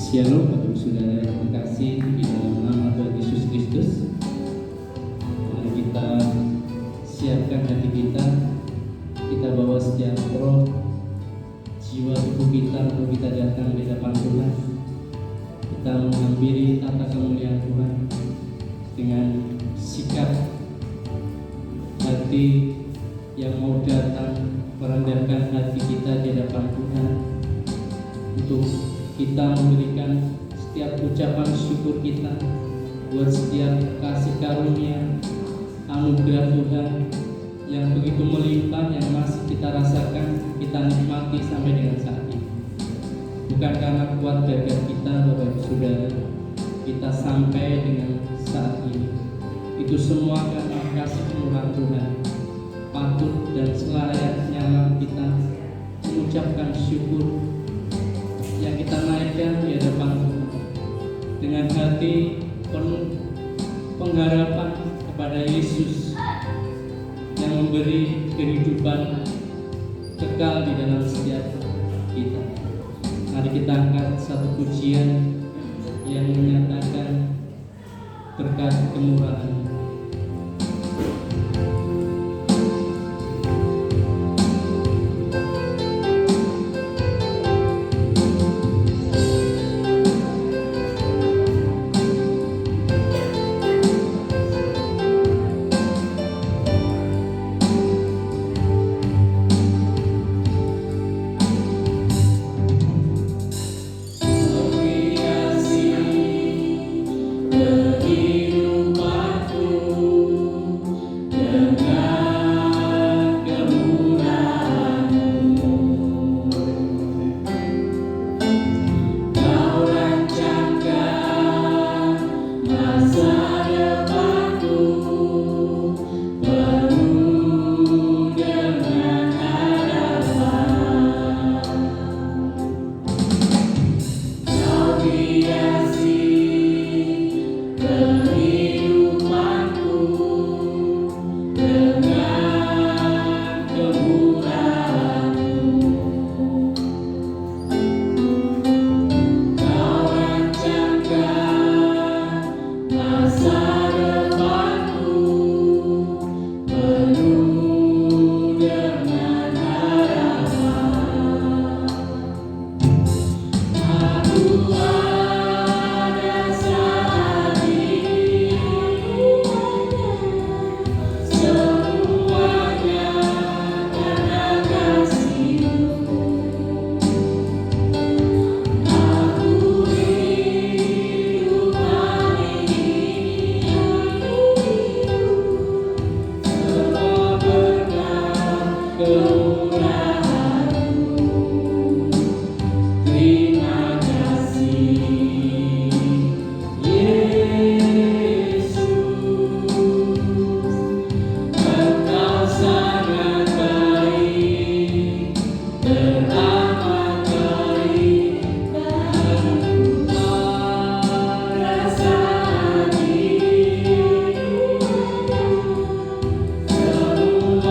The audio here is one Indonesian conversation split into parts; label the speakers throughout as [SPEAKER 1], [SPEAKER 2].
[SPEAKER 1] Shalom Bapak Ibu Saudara yang terkasih di dalam nama Tuhan Yesus Kristus. Mari kita siapkan hati kita, kita bawa setiap roh, jiwa tubuh kita untuk kita datang di hadapan Tuhan. Kita menghampiri tata kemuliaan Tuhan dengan sikap hati yang mau datang merendahkan hati kita di hadapan Tuhan, untuk kita memberikan setiap ucapan syukur kita buat setiap kasih karunia anugerah Tuhan yang begitu melimpah, yang masih kita rasakan, kita nikmati sampai dengan saat ini. Bukan karena kuat bakat kita, Bapak Ibu Saudara, kita sampai dengan saat ini. Itu semua karena kasih murah Tuhan. Patut dan selayaknya kita mengucapkan syukur yang kita naikkan di hadapan Tuhan dengan hati penuh pengharapan kepada Yesus yang memberi kehidupan kekal di dalam setiap kita. Mari kita angkat satu pujian yang menyatakan berkat kemurahan.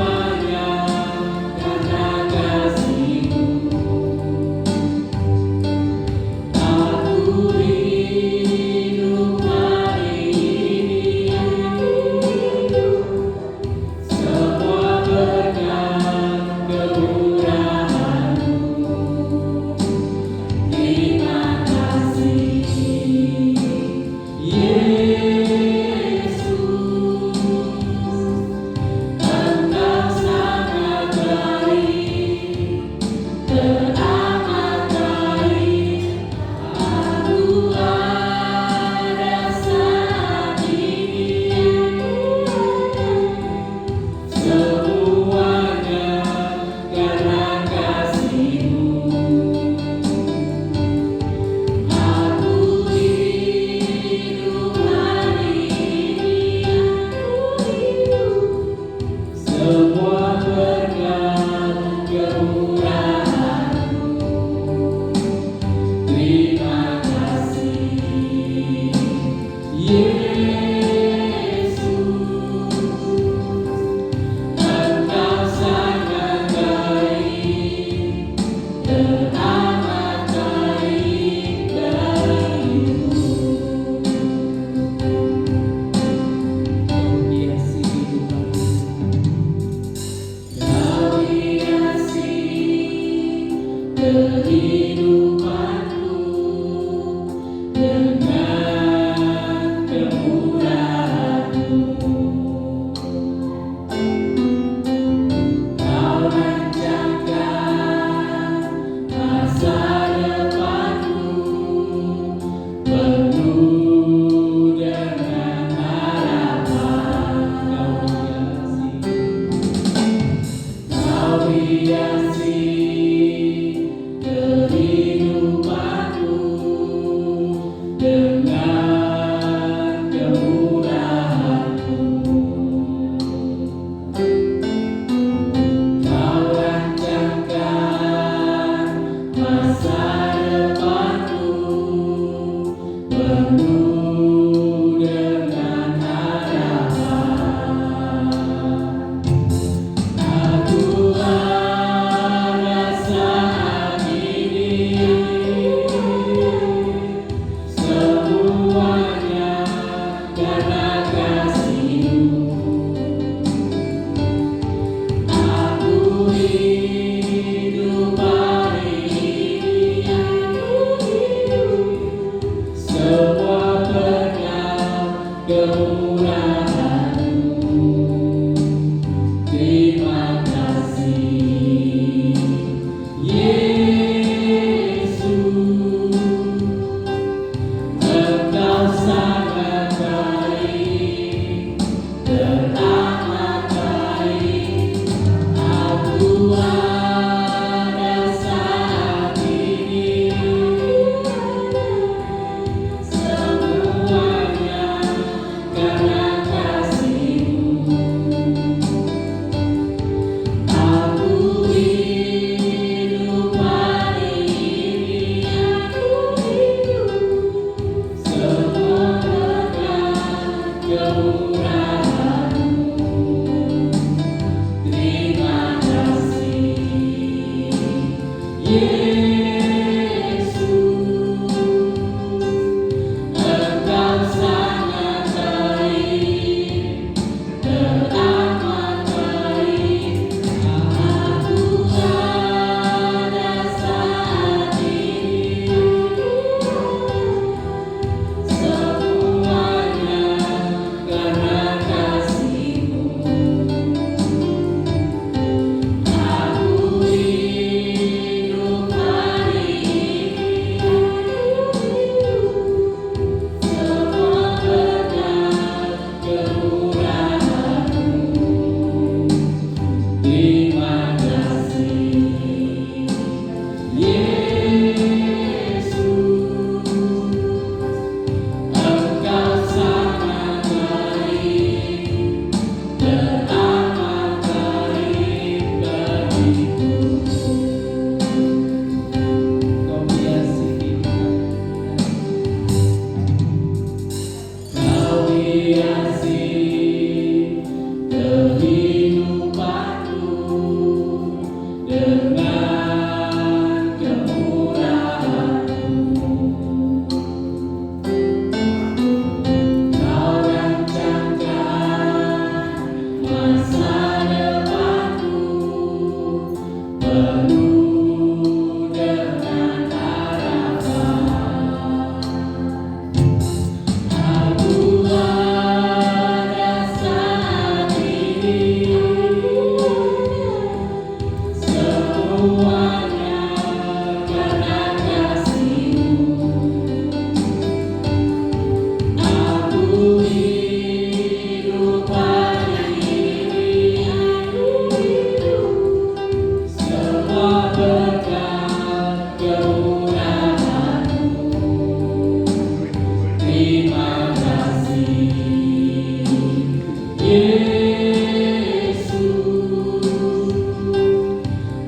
[SPEAKER 2] Semuanya karena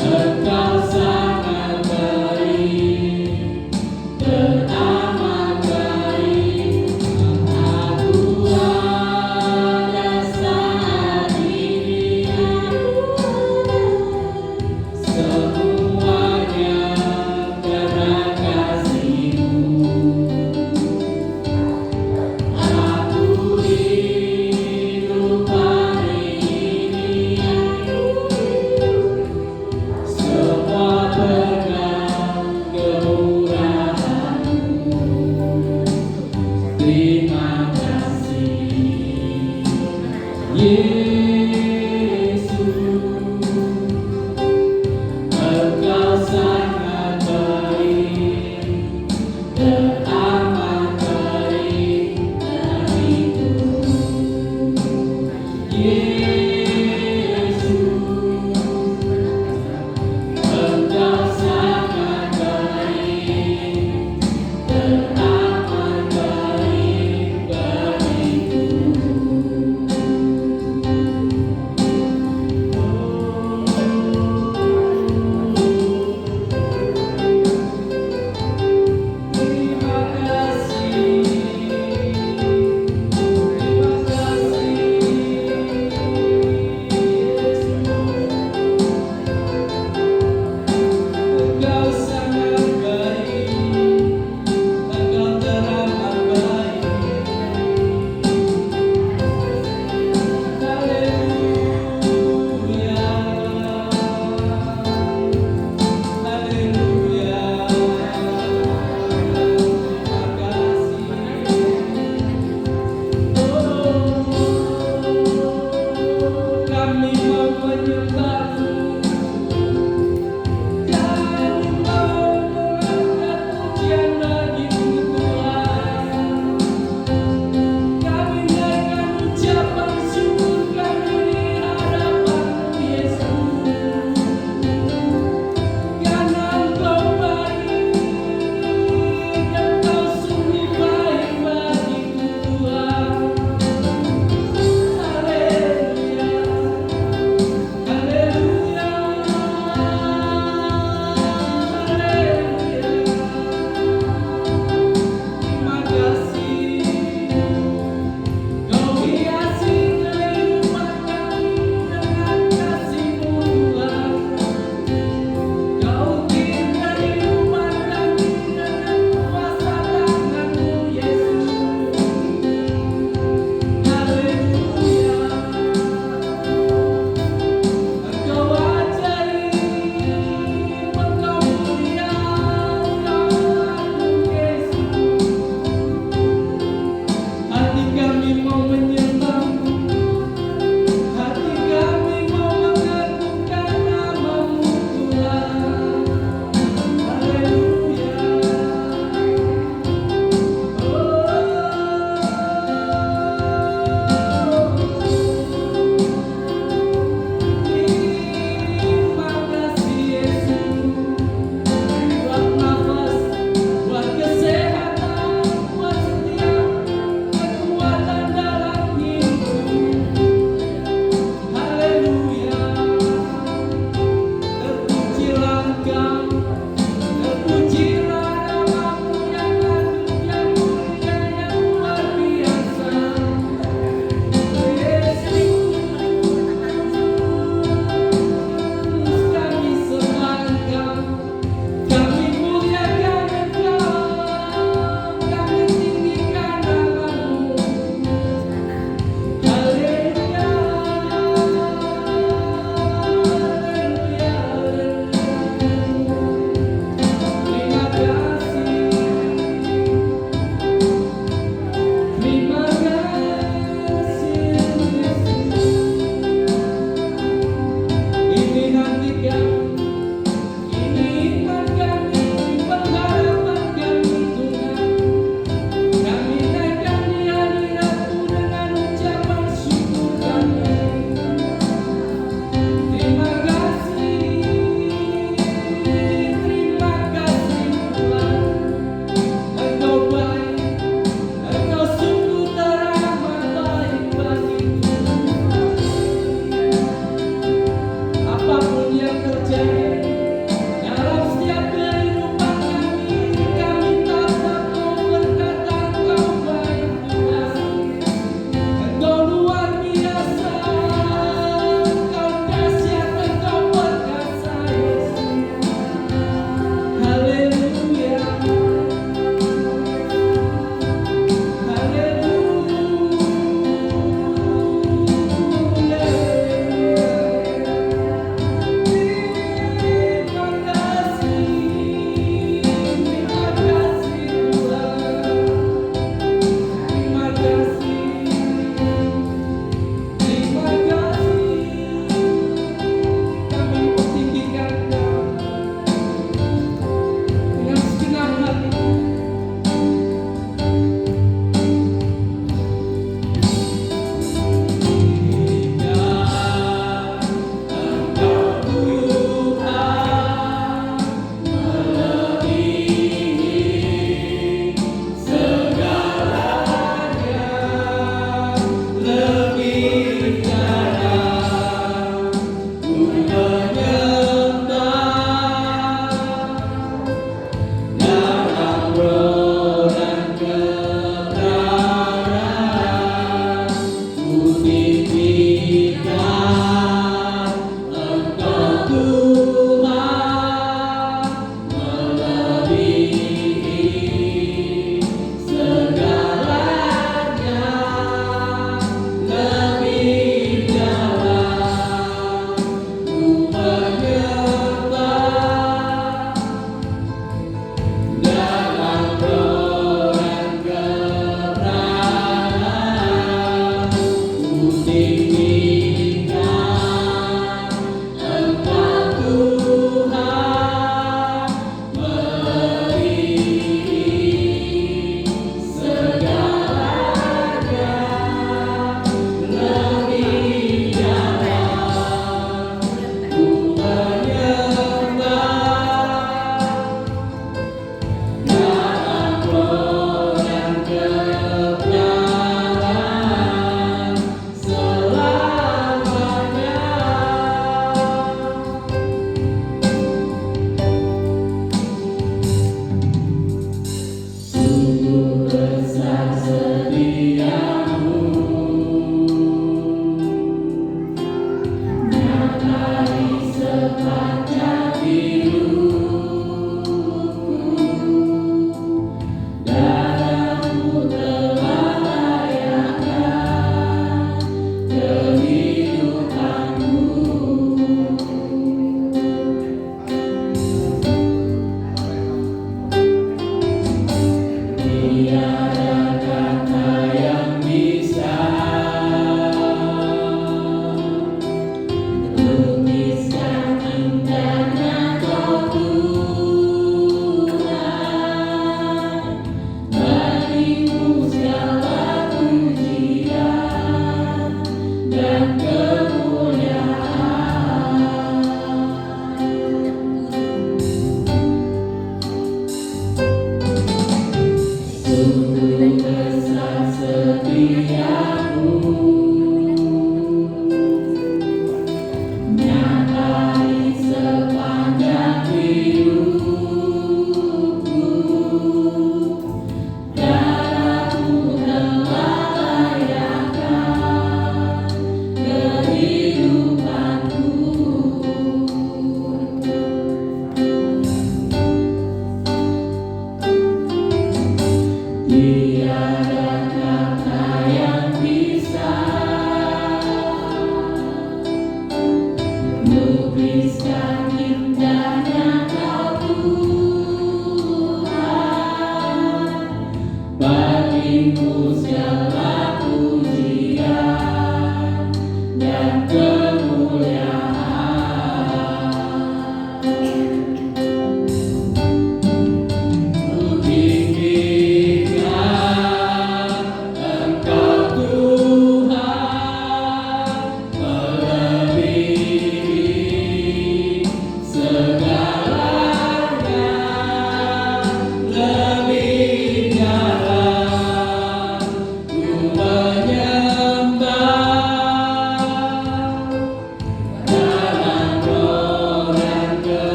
[SPEAKER 2] Engkau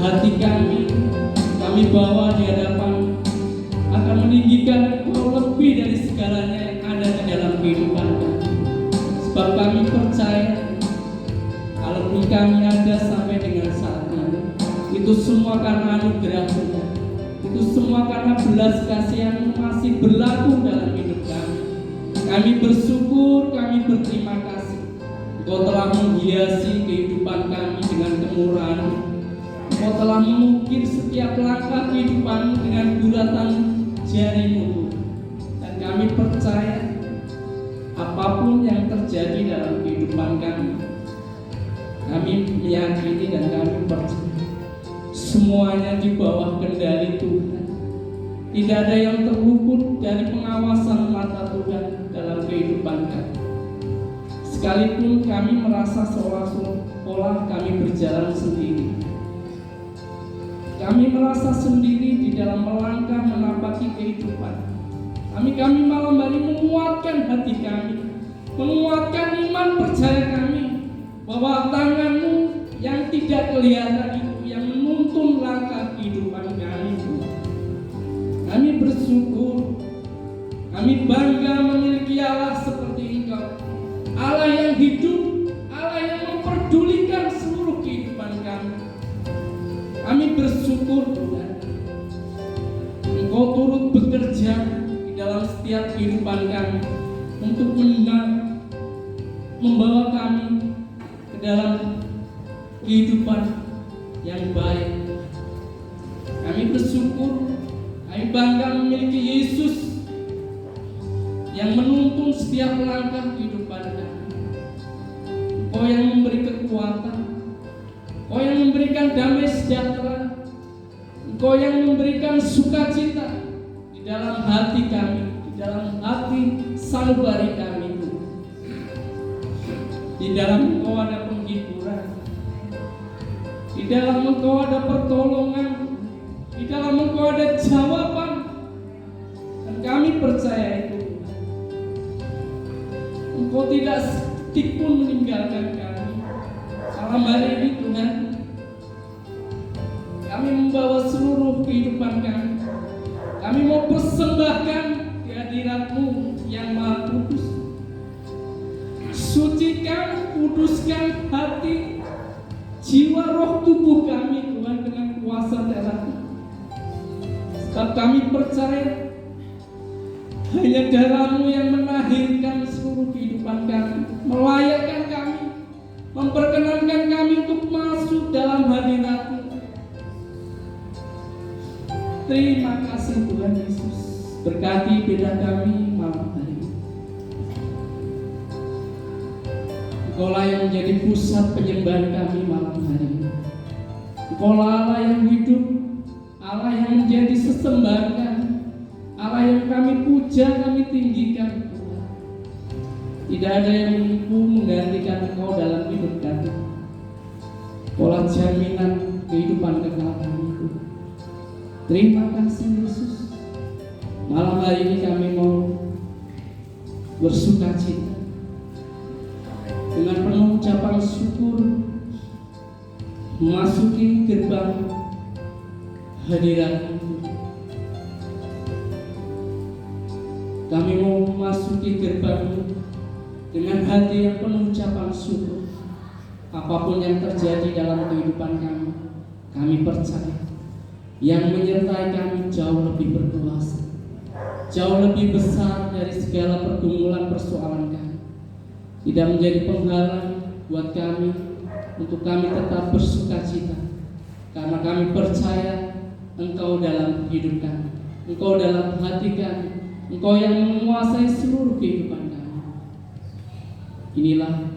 [SPEAKER 1] hati kami bawa di hadapan, akan meninggikan Engkau lebih dari segalanya yang ada di dalam kehidupan kami. Sebab kami percaya, kalaupun kami ada sampai dengan saat ini, itu semua karena anugerah Tuhan. Itu semua karena belas kasih yang masih berlaku dalam hidup kami. Kami bersyukur, kami berterima kasih. Engkau telah menghiasi kehidupan kami dengan kemurahan. Engkau telah mengukir setiap langkah kehidupan dengan guratan jari-Mu. Dan kami percaya, apapun yang terjadi dalam kehidupan kami meyakini dan kami percaya semuanya di bawah kendali Tuhan. Tidak ada yang terluput dari pengawasan mata Tuhan dalam kehidupan kami. Sekalipun kami merasa seolah-olah kami berjalan sendiri, kami merasa sendiri di dalam melangkah menapaki kehidupan. Kami malam hari menguatkan hati kami, menguatkan iman percaya kami, bahwa tangan-Mu yang tidak kelihatan itu yang menuntun langkah kehidupan kami. Kami bersyukur, kami bangga memiliki Allah seperti Engkau, Allah yang hidup, Allah yang memperdulikan seluruh kehidupan kami. Kami bersyukur Tuhan, Engkau turut bekerja di dalam setiap kehidupan kami untuk membawa kami ke dalam kehidupan yang baik. Kami bersyukur, kami bangga memiliki Yesus yang menuntun setiap langkah kehidupan kami. Engkau yang memberi kekuatan, Engkau yang memberikan damai sejahtera, Engkau yang memberikan sukacita di dalam hati kami, di dalam hati sanubari kami. Di dalam Engkau ada penghiburan, di dalam Engkau ada pertolongan, di dalam Engkau ada jawaban. Dan kami percaya itu, Engkau tidak sedetik pun meninggalkan kami. Malam hari ini Tuhan, kami membawa seluruh kehidupan kami. Kami mau persembahkan di hadirat-Mu yang Maha Kudus. Sucikan, kuduskan hati, jiwa, roh, tubuh kami Tuhan dengan kuasa darah-Mu. Sebab kami percaya hanya darah-Mu yang melahirkan seluruh kehidupan kami, melayakkan kami, memperkenankan kami untuk masuk dalam hadirat-Mu. Terima kasih Tuhan Yesus. Berkati beda kami malam hari ini. Engkaulah yang menjadi pusat penyembahan kami malam hari ini. Engkaulah Allah yang hidup, Allah yang menjadi sesembahan kami, Allah yang kami puja, kami tinggikan. Tidak ada yang mampu menggantikan Engkau dalam hidup kami. Engkaulah jaminan kehidupan kekal kami. Terima kasih Yesus. Malam hari ini kami mau bersukacita dengan penuh ucapan syukur memasuki gerbang hadirat-Mu. Kami mau memasuki gerbang-Mu dengan hati yang penuh ucapan syukur. Apapun yang terjadi dalam kehidupan kami percaya yang menyertai kami jauh lebih berkuasa, jauh lebih besar dari segala pergumulan persoalan kami. Tidak menjadi penghalang buat kami untuk kami tetap bersukacita, karena kami percaya Engkau dalam hidup kami, Engkau dalam hati kami, Engkau yang menguasai seluruh kehidupan kami. Inilah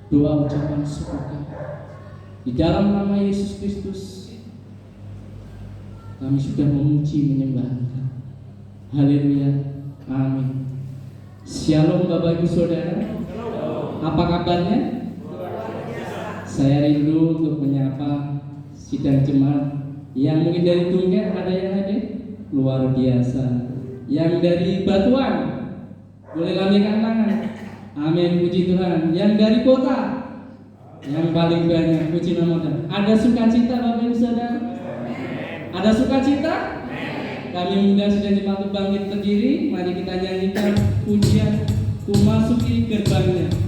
[SPEAKER 1] doa ucapan syukur kami. Di dalam nama Yesus Kristus kami sudah memuji menyembah Engkau. Haleluya. Amin. Shalom Bapak Ibu Saudara. Apa kabarnya? Saya rindu untuk menyapa sidang jemaat yang mungkin dari Tunggal, ada yang hadir? Luar biasa. Yang dari Batuan, boleh lambaikan tangan. Amin, puji Tuhan. Yang dari kota, yang paling banyak, puji nama Tuhan. Ada sukacita Bapak Ibu saudara? Ada sukacita? Kami undang sudah dibantu bangkit berdiri. Mari kita nyanyikan pujian Ku Masuki Gerbangnya.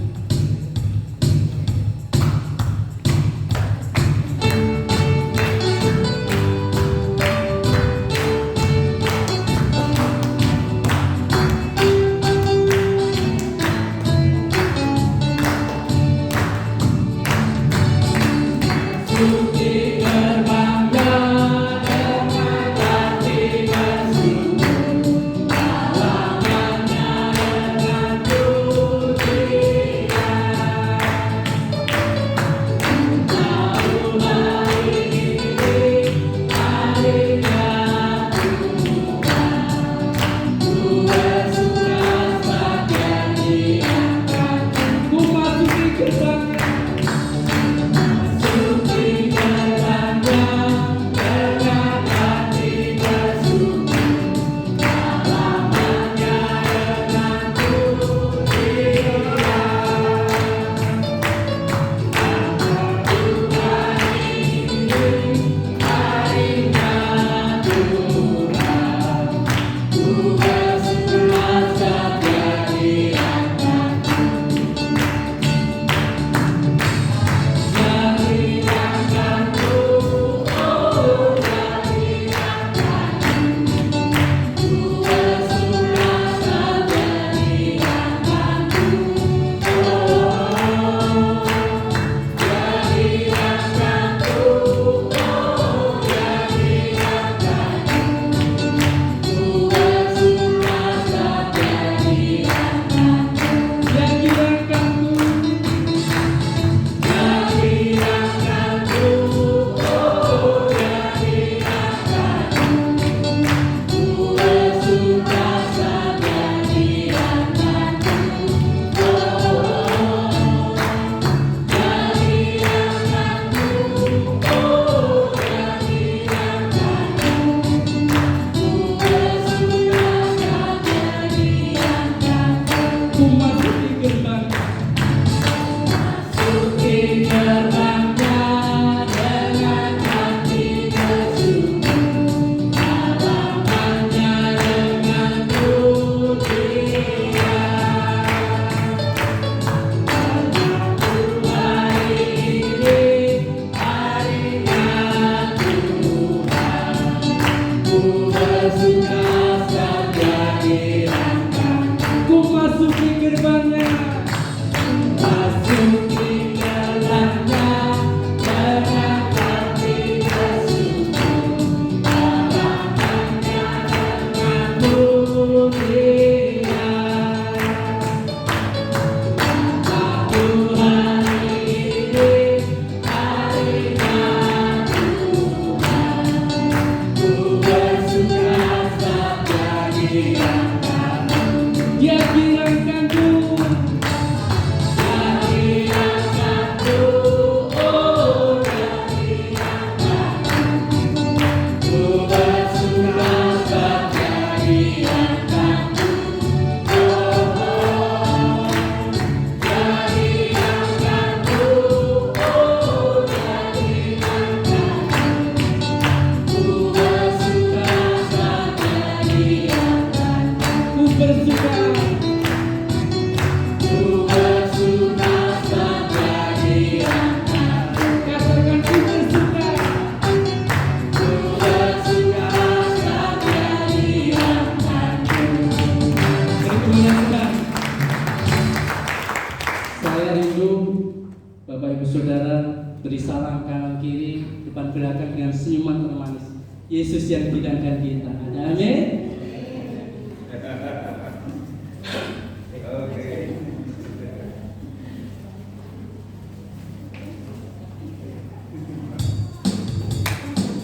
[SPEAKER 1] beri salam kanan kiri, depan belakang dengan senyuman termanis. Yesus yang bidangkan kita. Ada amin.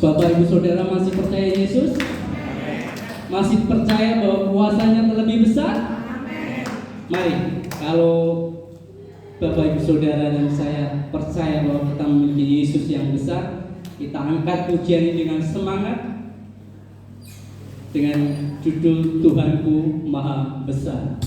[SPEAKER 1] Bapak Ibu Saudara masih percaya Yesus? Masih percaya bahwa kuasanya terlebih besar? Mari, kalau Bapak Ibu Saudara dan saya percaya bahwa kita memiliki Yesus yang besar, kita angkat pujian ini dengan semangat dengan judul Tuhanku Maha Besar.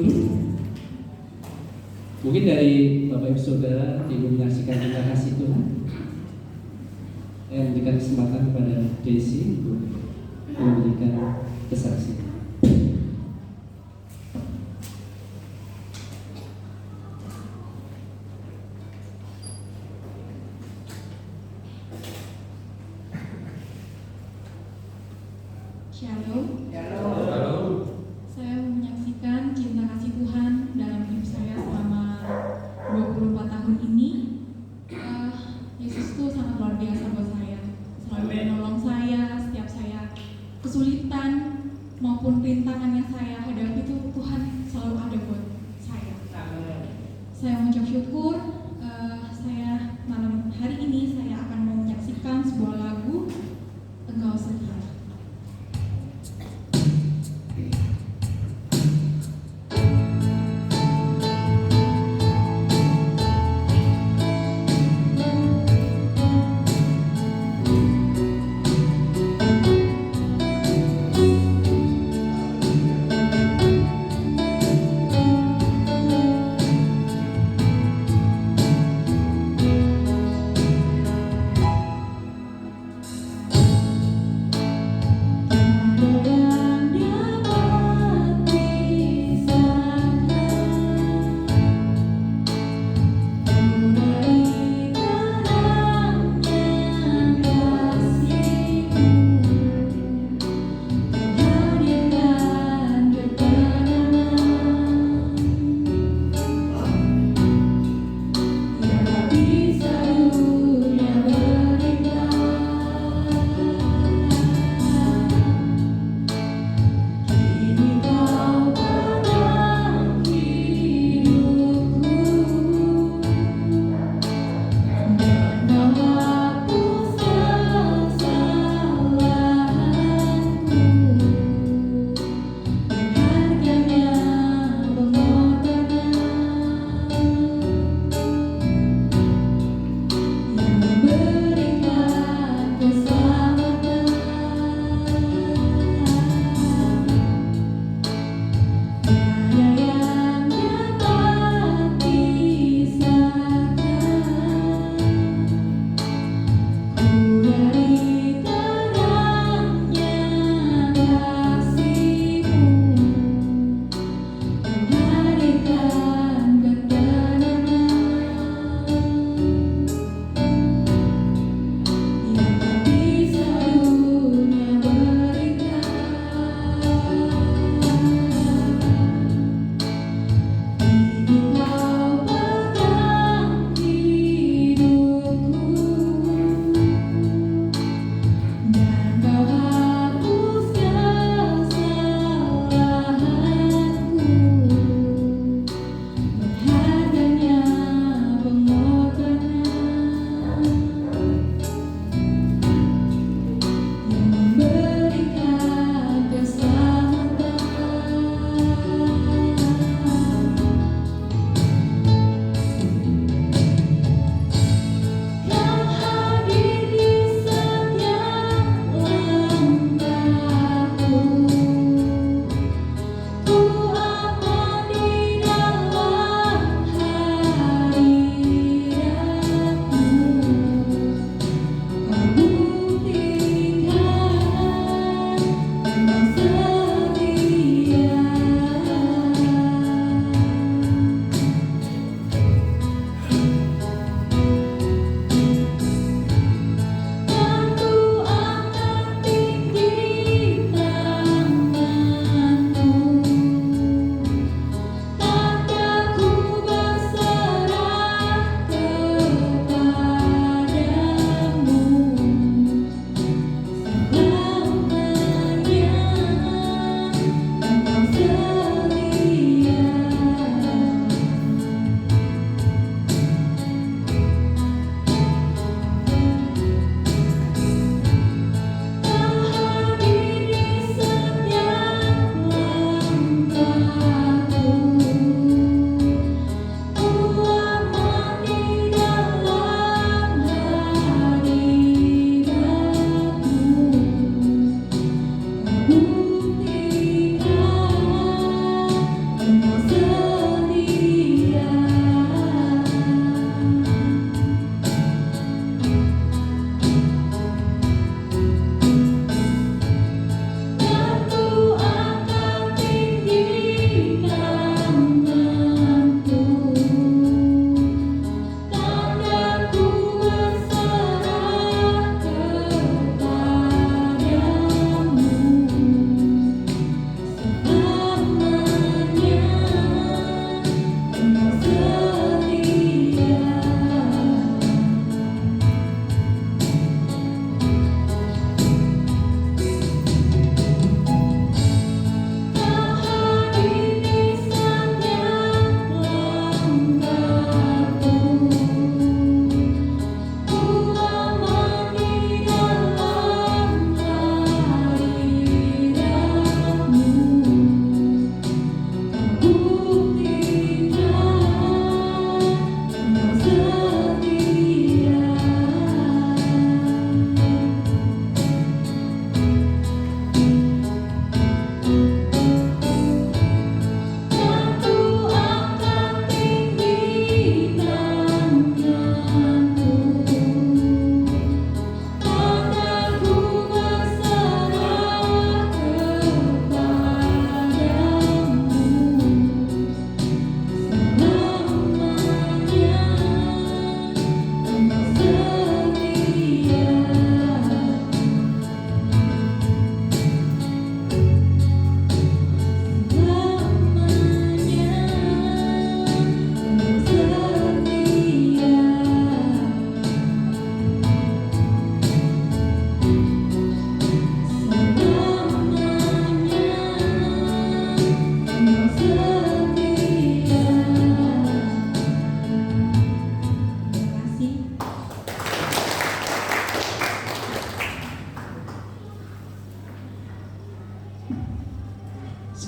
[SPEAKER 1] dulu. Mungkin dari Bapak Ibu Saudara Ibu menyaksikan kita kasih Tuhan. Saya memberikan kesempatan kepada Desi untuk memberikan kesaksian.
[SPEAKER 2] Shalom. Saya menyaksikan cinta kasih Tuhan dalam hidup saya selama 24 tahun ini. Yesus itu sangat luar biasa buat saya. Selalu menolong saya setiap saya kesulitan maupun rintangan yang saya hadapi itu Tuhan selalu ada buat saya. Saya mengucap syukur. Saya malam hari ini saya akan menyaksikan sebuah lagu Engkau Setia.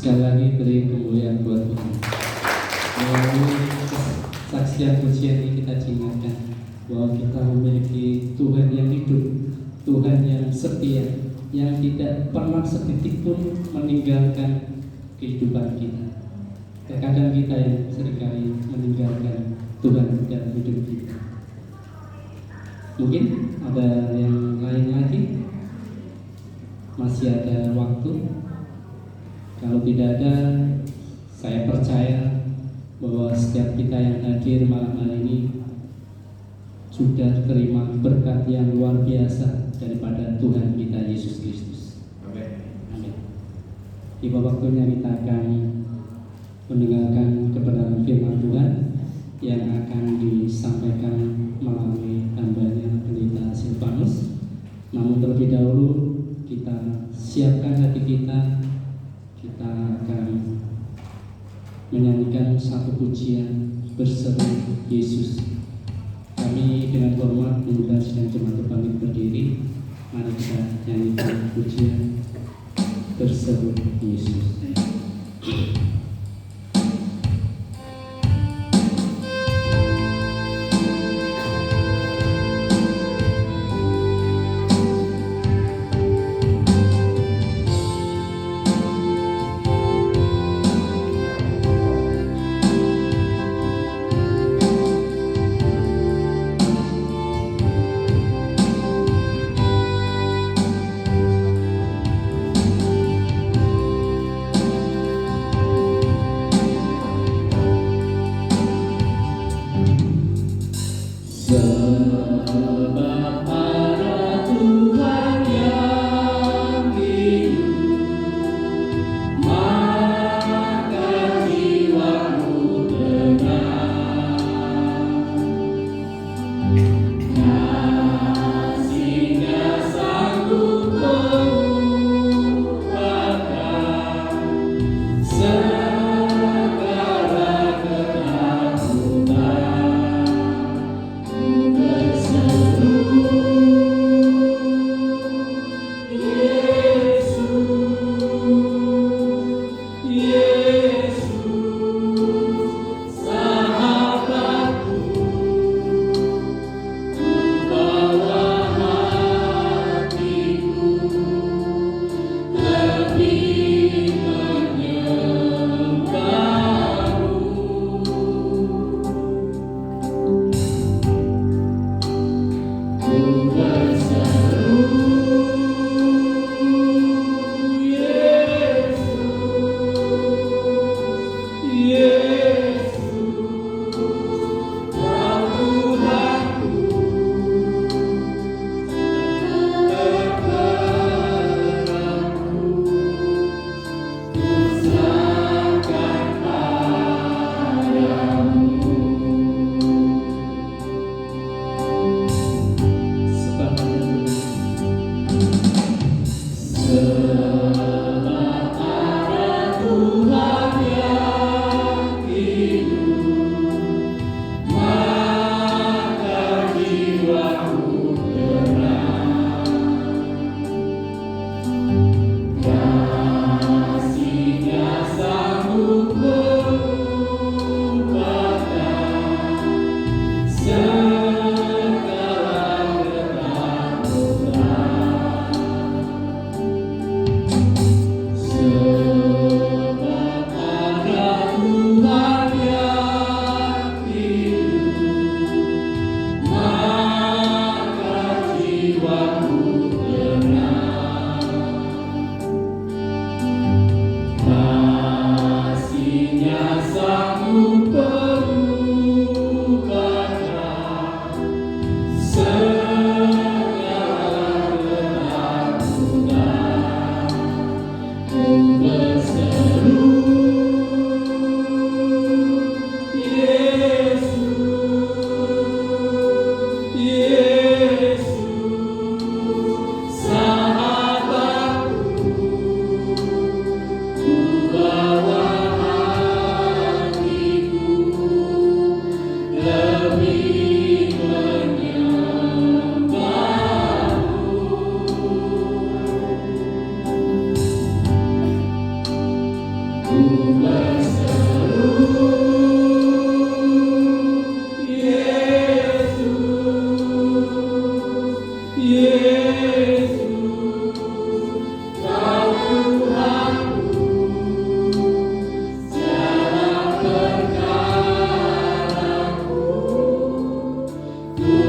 [SPEAKER 1] Sekali lagi beri kemuliaan buat Tuhan. Melalui kesaksian pujian ini kita ingatkan bahwa kita memiliki Tuhan yang hidup, Tuhan yang setia, yang tidak pernah sedetik pun meninggalkan kehidupan kita. Terkadang kita yang seringkali meninggalkan Tuhan dalam hidup kita. Mungkin ada yang lain lagi? Masih ada waktu? Kalau tidak ada, saya percaya bahwa setiap kita yang hadir malam hari ini sudah terima berkat yang luar biasa daripada Tuhan kita Yesus Kristus. Amin. Tiba waktunya kita akan mendengarkan kebenaran firman Tuhan yang akan disampaikan melalui hambanya Pendeta Silvanus. Namun terlebih dahulu kita siapkan hati kita akan menyanyikan satu pujian berseru Yesus. Kami dengan hormat mengundang sidang jemaat pamit berdiri. Mari kita nyanyikan pujian berseru Yesus.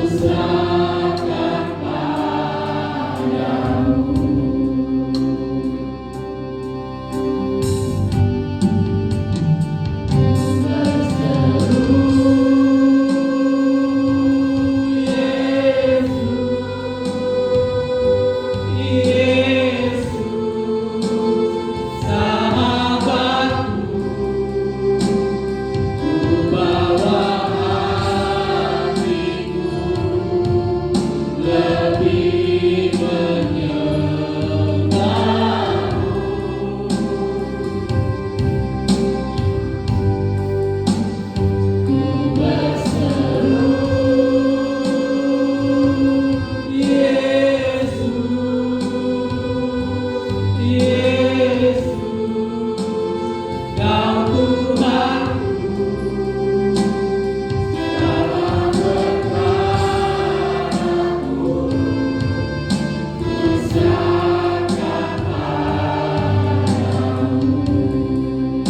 [SPEAKER 1] serahkan padamu.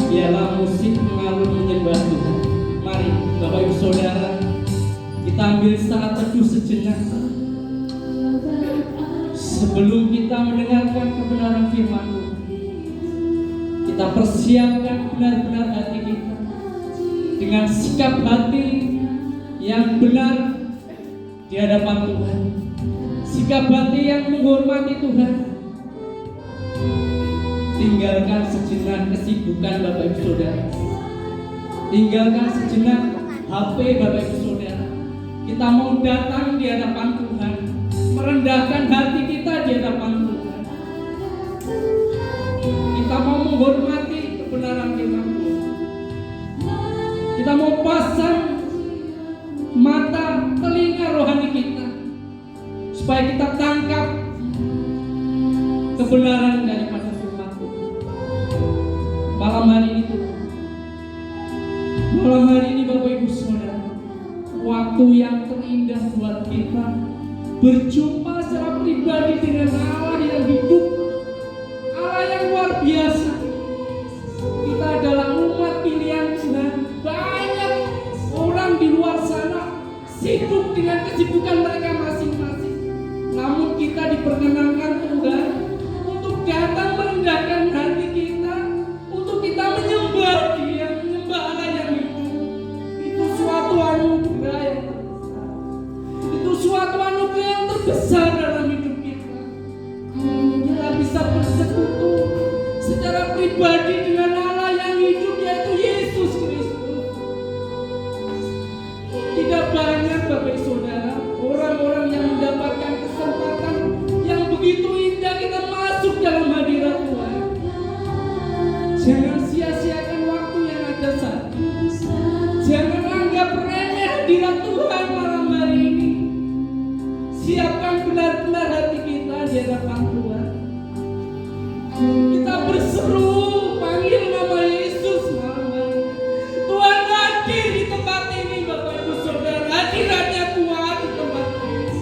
[SPEAKER 1] Biarlah musik mengalun menyembah Tuhan. Mari Bapak Ibu Saudara, kita ambil saat teduh sejenak sebelum kita mendengarkan kebenaran firman Tuhan. Kita persiapkan benar-benar hati kita dengan sikap hati yang benar di hadapan Tuhan, sikap hati yang menghormati Tuhan. Tinggalkan sejenak kesibukan Bapak Ibu Saudara. Tinggalkan sejenak HP Bapak Ibu Saudara. Kita mau datang di hadapan Tuhan, merendahkan hati kita di hadapan Tuhan. Kita mau menghormati kebenaran firman Tuhan. Kita mau pasang mata, telinga rohani kita supaya kita tangkap kebenaran daripada malam hari ini Bapak Ibu Saudara, waktu yang terindah buat kita berjumpa secara pribadi dengan Allah yang hidup, Allah yang luar biasa. Kita adalah umat pilihan Tuhan. Banyak orang di luar sana sibuk dengan kesibukan mereka masing-masing, namun kita diperkenankan Tuhan untuk datang merendahkan hati kita, kita menyembah Dia, menyembah Allah yang hidup. Itu suatu anugerah yang terbesar. Itu suatu anugerah yang terbesar dalam hidup kita. Kita bisa bersekutu secara pribadi dengan Allah yang hidup, yaitu Yesus Kristus. Tidak banyak Bapak Saudara orang-orang yang mendapatkan kesempatan yang begitu indah kita masuk dalam hadirat Tuhan. Jangan sia-siakan waktu yang ada saat ini. Jangan anggap remeh hadirat Tuhan malam hari ini. Siapkan benar-benar hati kita di hadapan Tuhan. Kita berseru, panggil nama Yesus malam hari ini. Tuhan hadir di tempat ini Bapak Ibu Saudara. Hadiratnya Tuhan di tempat ini.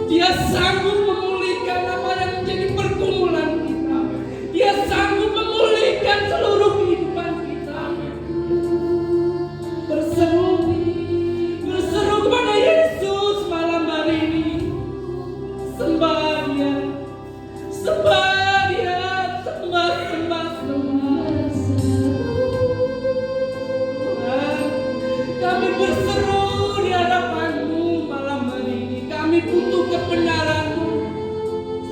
[SPEAKER 1] Dia sanggup memulihkan apa yang menjadi pergumulan kita. Dia sanggup memulihkan seluruh kehidupan kita. Berseru kepada Yesus malam hari ini. Sembah Dia, sembah Dia, sembah. Kami berseru di hadapan-Mu malam hari ini. Kami butuh kebenaran-Mu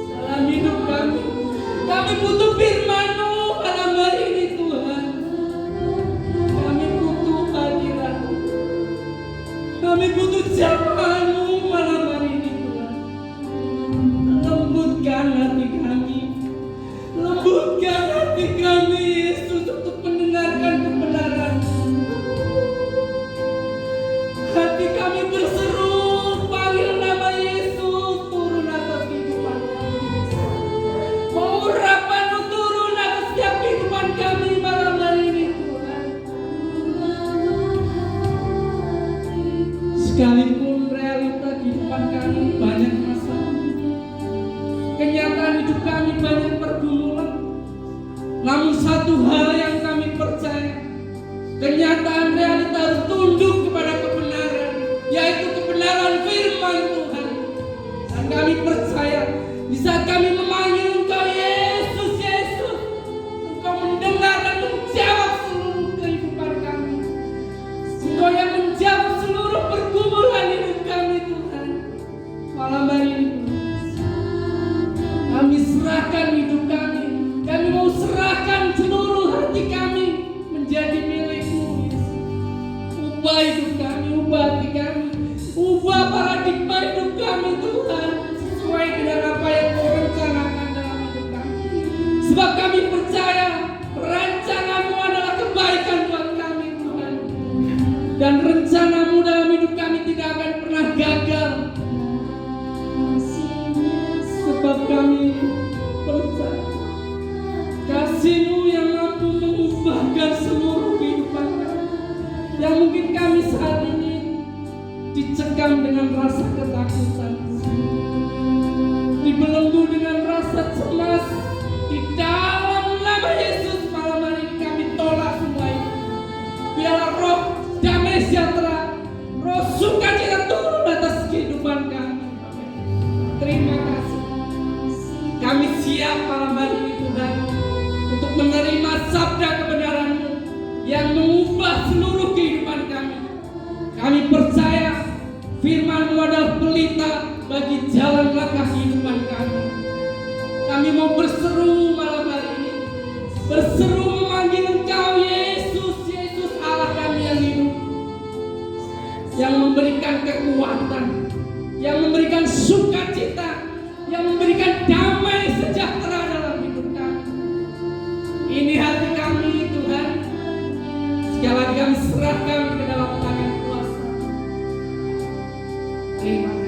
[SPEAKER 1] dalam hidup kami. Kami butuh firman-Mu malam hari ini Tuhan. Kami butuh hadirat-Mu. Kami butuh jamahan-Mu malam hari ini Tuhan. Lembutkan hati kami. Lembutkan hati kami Yesus untuk mendengarkan kebenaran-Mu. Hati kami berseru, panggil nama Yesus turun atas kehidupan kami. Mau urapan-Mu turun atas setiap kehidupan kami malam hari ini Tuhan. Sekalipun realita kehidupan kami banyak masalah, kenyataan hidup kami banyak pergumulan, namun satu hal yang kami percaya, kenyataan realita harus tunduk kepada kebenaran, yaitu kebenaran Di saat kami memanggil Engkau Yesus, Yesus, Engkau mendengar dan menjawab seluruh kehidupan kami. Engkau yang menjawab seluruh pergumulan hidup kami, Tuhan. Malam hari ini kami serahkan hidup kami. Kami mau serahkan seluruh hati kami menjadi milik-Mu, Yesus. Ubah hidup kami, ubah hati kami, ubah paradigma hidup kami, Tuhan, sesuai dengan apa yang Kau rencanakan dalam hidup kami. Sebab kami percaya rencana-Mu adalah kebaikan buat kami, Tuhan. Dan rencana-Mu dalam hidup kami tidak akan pernah gagal. Sebab kami percaya kasih-Mu yang mampu mengubahkan seluruh kehidupan kami. Yang mungkin kami saat ini dicekam dengan rasa ketakutan, dibelenggu dengan rasa cemas. Di dalam nama Yesus malam hari ini kami tolak semua itu. Biarlah roh damai sejahtera, roh sukacita turun atas kehidupan kami. Terima kasih. Kami siap malam hari ini, Tuhan, untuk menerima sabda kebenaran-Mu yang mengubah seluruh kehidupan kami. Kami percaya firman-Mu adalah pelita bagi jalan langkah kehidupan kami. Kami mau berseru malam hari ini, berseru memanggil Engkau Yesus, Yesus Allah kami yang hidup, yang memberikan kekuatan, yang memberikan sukacita, yang memberikan damai sejahtera dalam hidup kami. Ini hati kami, Tuhan. Sekali lagi kami serahkan ke dalam tangan kuasa. Terima kasih.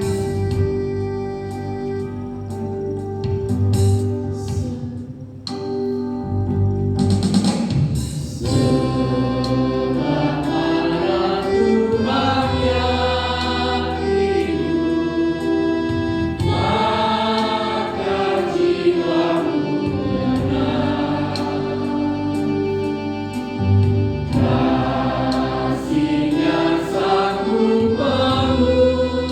[SPEAKER 3] Kasih-Nya sanggup mengubah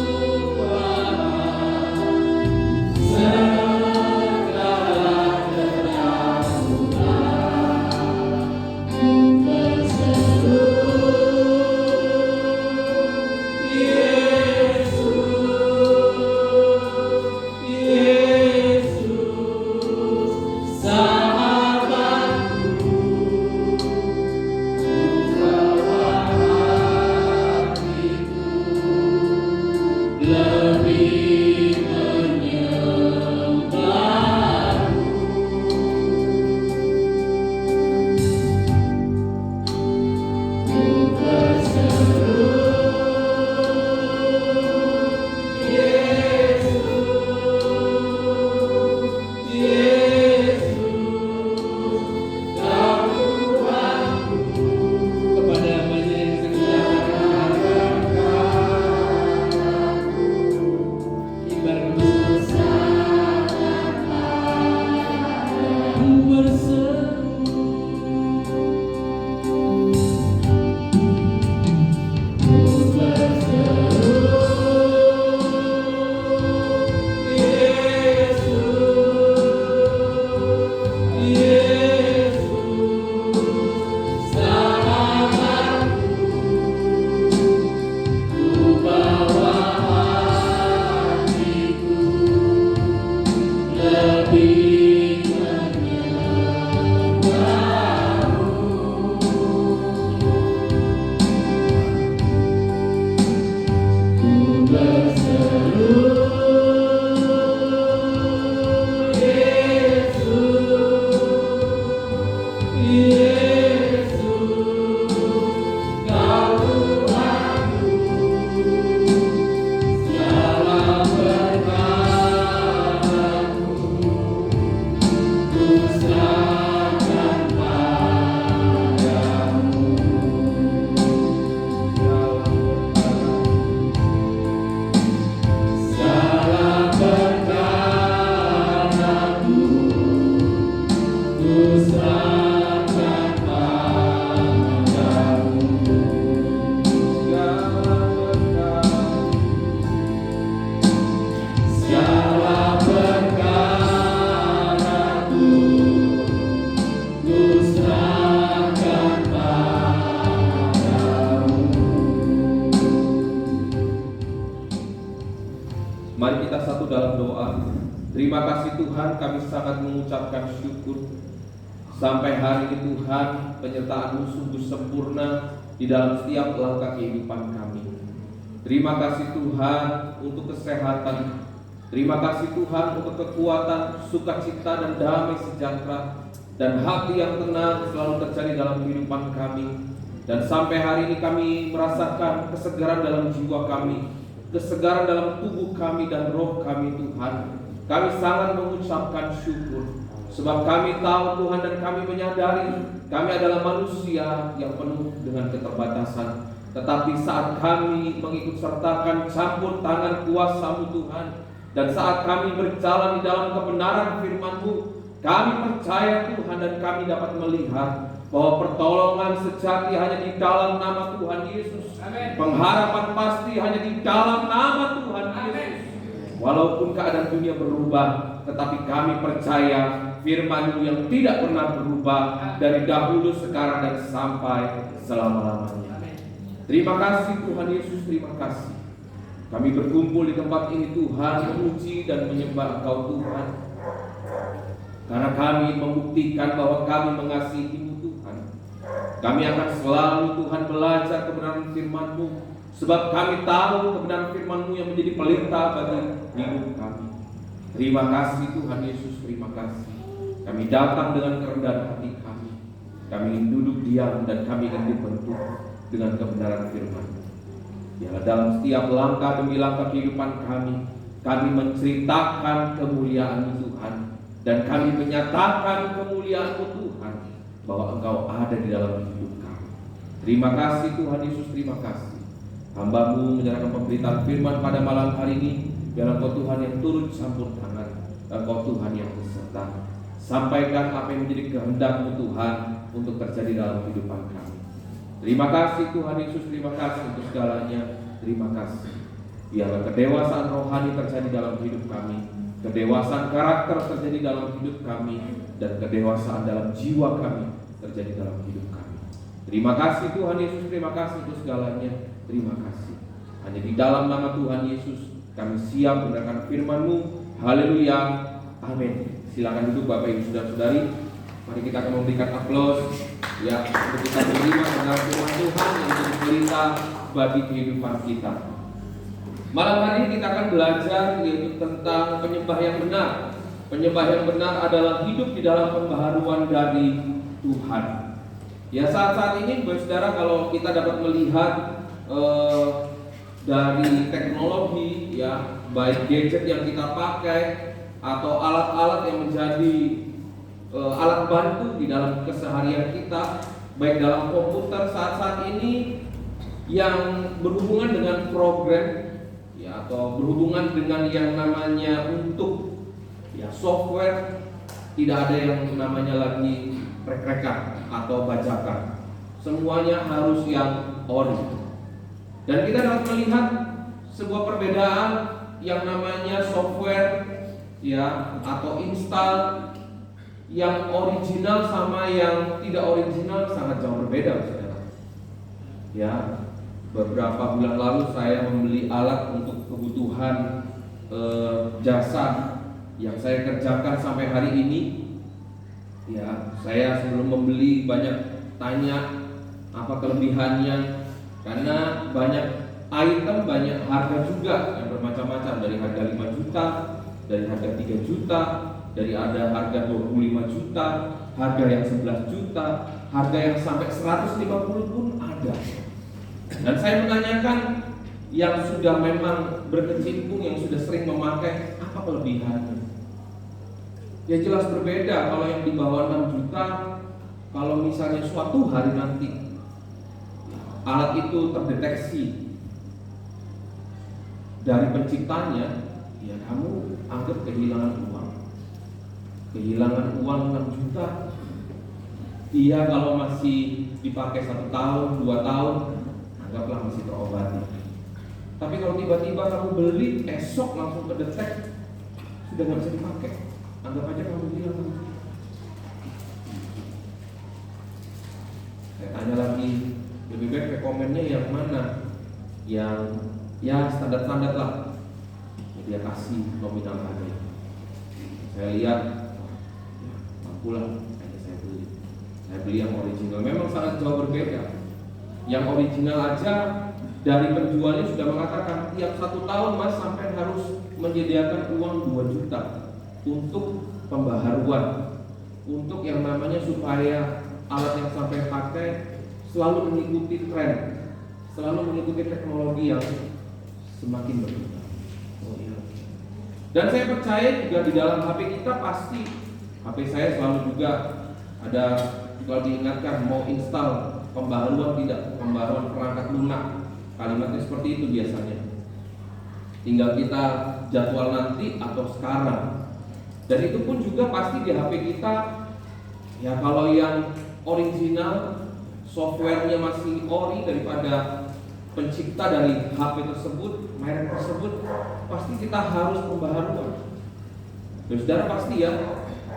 [SPEAKER 3] Mari kita satu dalam doa. Terima kasih Tuhan, kami sangat mengucapkan syukur. Sampai hari ini Tuhan, penyertaan-Mu sungguh sempurna di dalam setiap langkah kehidupan kami. Terima kasih Tuhan untuk kesehatan. Terima kasih Tuhan untuk kekuatan, sukacita dan damai sejahtera, dan hati yang tenang selalu terjadi dalam kehidupan kami. Dan sampai hari ini kami merasakan kesegaran dalam jiwa kami, kesegaran dalam tubuh kami dan roh kami Tuhan. Kami sangat mengucapkan syukur, sebab kami tahu Tuhan dan kami menyadari kami adalah manusia yang penuh dengan keterbatasan. Tetapi saat kami mengikut sertakan campur tangan kuasa-Mu Tuhan, dan saat kami berjalan di dalam kebenaran firman-Mu, kami percaya Tuhan dan kami dapat melihat bahwa pertolongan sejati hanya di dalam nama Tuhan Yesus. Amen. Pengharapan pasti hanya di dalam nama Tuhan Yesus. Walaupun keadaan dunia berubah, tetapi kami percaya firman-Mu yang tidak pernah berubah dari dahulu, sekarang, dan sampai selama-lamanya. Terima kasih Tuhan Yesus, terima kasih. Kami berkumpul di tempat ini Tuhan, memuji dan menyembah Engkau Tuhan, karena kami membuktikan bahwa kami mengasihi-Mu Tuhan. Kami akan selalu Tuhan belajar kebenaran firman-Mu, sebab kami tahu kebenaran firman-Mu yang menjadi pelita bagi hidup kami. Terima kasih Tuhan Yesus, terima kasih. Kami datang dengan kerendahan hati kami. Kami ingin duduk diam dan kami ingin dibentuk dengan kebenaran firman-Mu. Biarlah dalam setiap langkah demi langkah kehidupan kami menceritakan kemuliaan-Mu Tuhan, dan kami menyatakan kemuliaan-Mu Tuhan, bahwa Engkau ada di dalam hidup kami. Terima kasih Tuhan Yesus, terima kasih. Hamba-Mu menyerahkan pemberitaan firman pada malam hari ini. Biarlah Engkau Tuhan yang turut campur tangan, Engkau Tuhan yang beserta. Sampaikan apa yang menjadi kehendak-Mu Tuhan untuk terjadi dalam kehidupan kami. Terima kasih Tuhan Yesus, terima kasih untuk segalanya. Terima kasih. Biarlah kedewasaan rohani terjadi dalam hidup kami, kedewasaan karakter terjadi dalam hidup kami, dan kedewasaan dalam jiwa kami terjadi dalam hidup kami. Terima kasih Tuhan Yesus, terima kasih untuk segalanya. Terima kasih. Hanya di dalam nama Tuhan Yesus kami siap mendengarkan firman-Mu. Haleluya. Amin. Silakan duduk Bapak Ibu Saudara-saudari. Mari kita akan memberikan aplaus ya untuk kita menerima kebenaran firman Tuhan yang menjadi pelita bagi kehidupan kita. Malam hari ini kita akan belajar yaitu tentang penyembah yang benar. Penyembah yang benar adalah hidup di dalam pembaharuan dari Tuhan. Ya, saat-saat ini Bapak Saudara, kalau kita dapat melihat dari teknologi ya, baik gadget yang kita pakai atau alat-alat yang menjadi alat bantu di dalam keseharian kita, baik dalam komputer saat-saat ini yang berhubungan dengan program ya, atau berhubungan dengan yang namanya untuk ya software, tidak ada yang namanya lagi rek-rekan atau bajakan. Semuanya harus yang ori. Dan kita dapat melihat sebuah perbedaan yang namanya software ya atau install. Yang original sama yang tidak original sangat jauh berbeda, saudara. Ya, beberapa bulan lalu saya membeli alat untuk kebutuhan jasa yang saya kerjakan sampai hari ini. Ya, saya sebelum membeli banyak tanya apa kelebihannya, karena banyak item, banyak harga juga yang bermacam-macam, dari harga 5 juta, dari harga 3 juta, dari ada harga 25 juta, harga yang 11 juta, harga yang sampai 150 pun ada. Dan saya menanyakan yang sudah memang berkecimpung, yang sudah sering memakai, apa kelebihannya? Ya jelas berbeda. Kalau yang di bawah 6 juta, kalau misalnya suatu hari nanti alat itu terdeteksi dari penciptanya, ya kamu anggap kehilangan uang. Kehilangan uang 6 juta. Iya, kalau masih dipakai 1 tahun, 2 tahun, anggaplah masih terobati. Tapi kalau tiba-tiba kamu beli, esok langsung kedetek, sudah nggak bisa dipakai, anggap aja kamu hilang 6 juta. Saya tanya lagi, lebih baik rekomennya yang mana? Yang ya standar-standar lah. dia kasih nominal harganya. Saya lihat, ya, mampulah, kayaknya saya beli yang original. Memang sangat jauh berbeda. Yang original aja dari penjualnya sudah mengatakan tiap 1 tahun Mas sampai harus menyediakan uang 2 juta untuk pembaharuan, untuk yang namanya supaya alat yang sampai pakai selalu mengikuti tren, selalu mengikuti teknologi yang semakin berkembang. Oh iya. Dan saya percaya juga di dalam HP kita pasti, HP saya selalu juga ada, kalau diingatkan mau install pembaharuan tidak, pembaharuan perangkat lunak. Kalimatnya seperti itu biasanya. Tinggal kita jadwal nanti atau sekarang. Dan itu pun juga pasti di HP kita. Ya kalau yang original, softwarenya masih ori daripada pencipta dari HP tersebut, merek tersebut, pasti kita harus pembaharuan. Terus saudara pasti ya,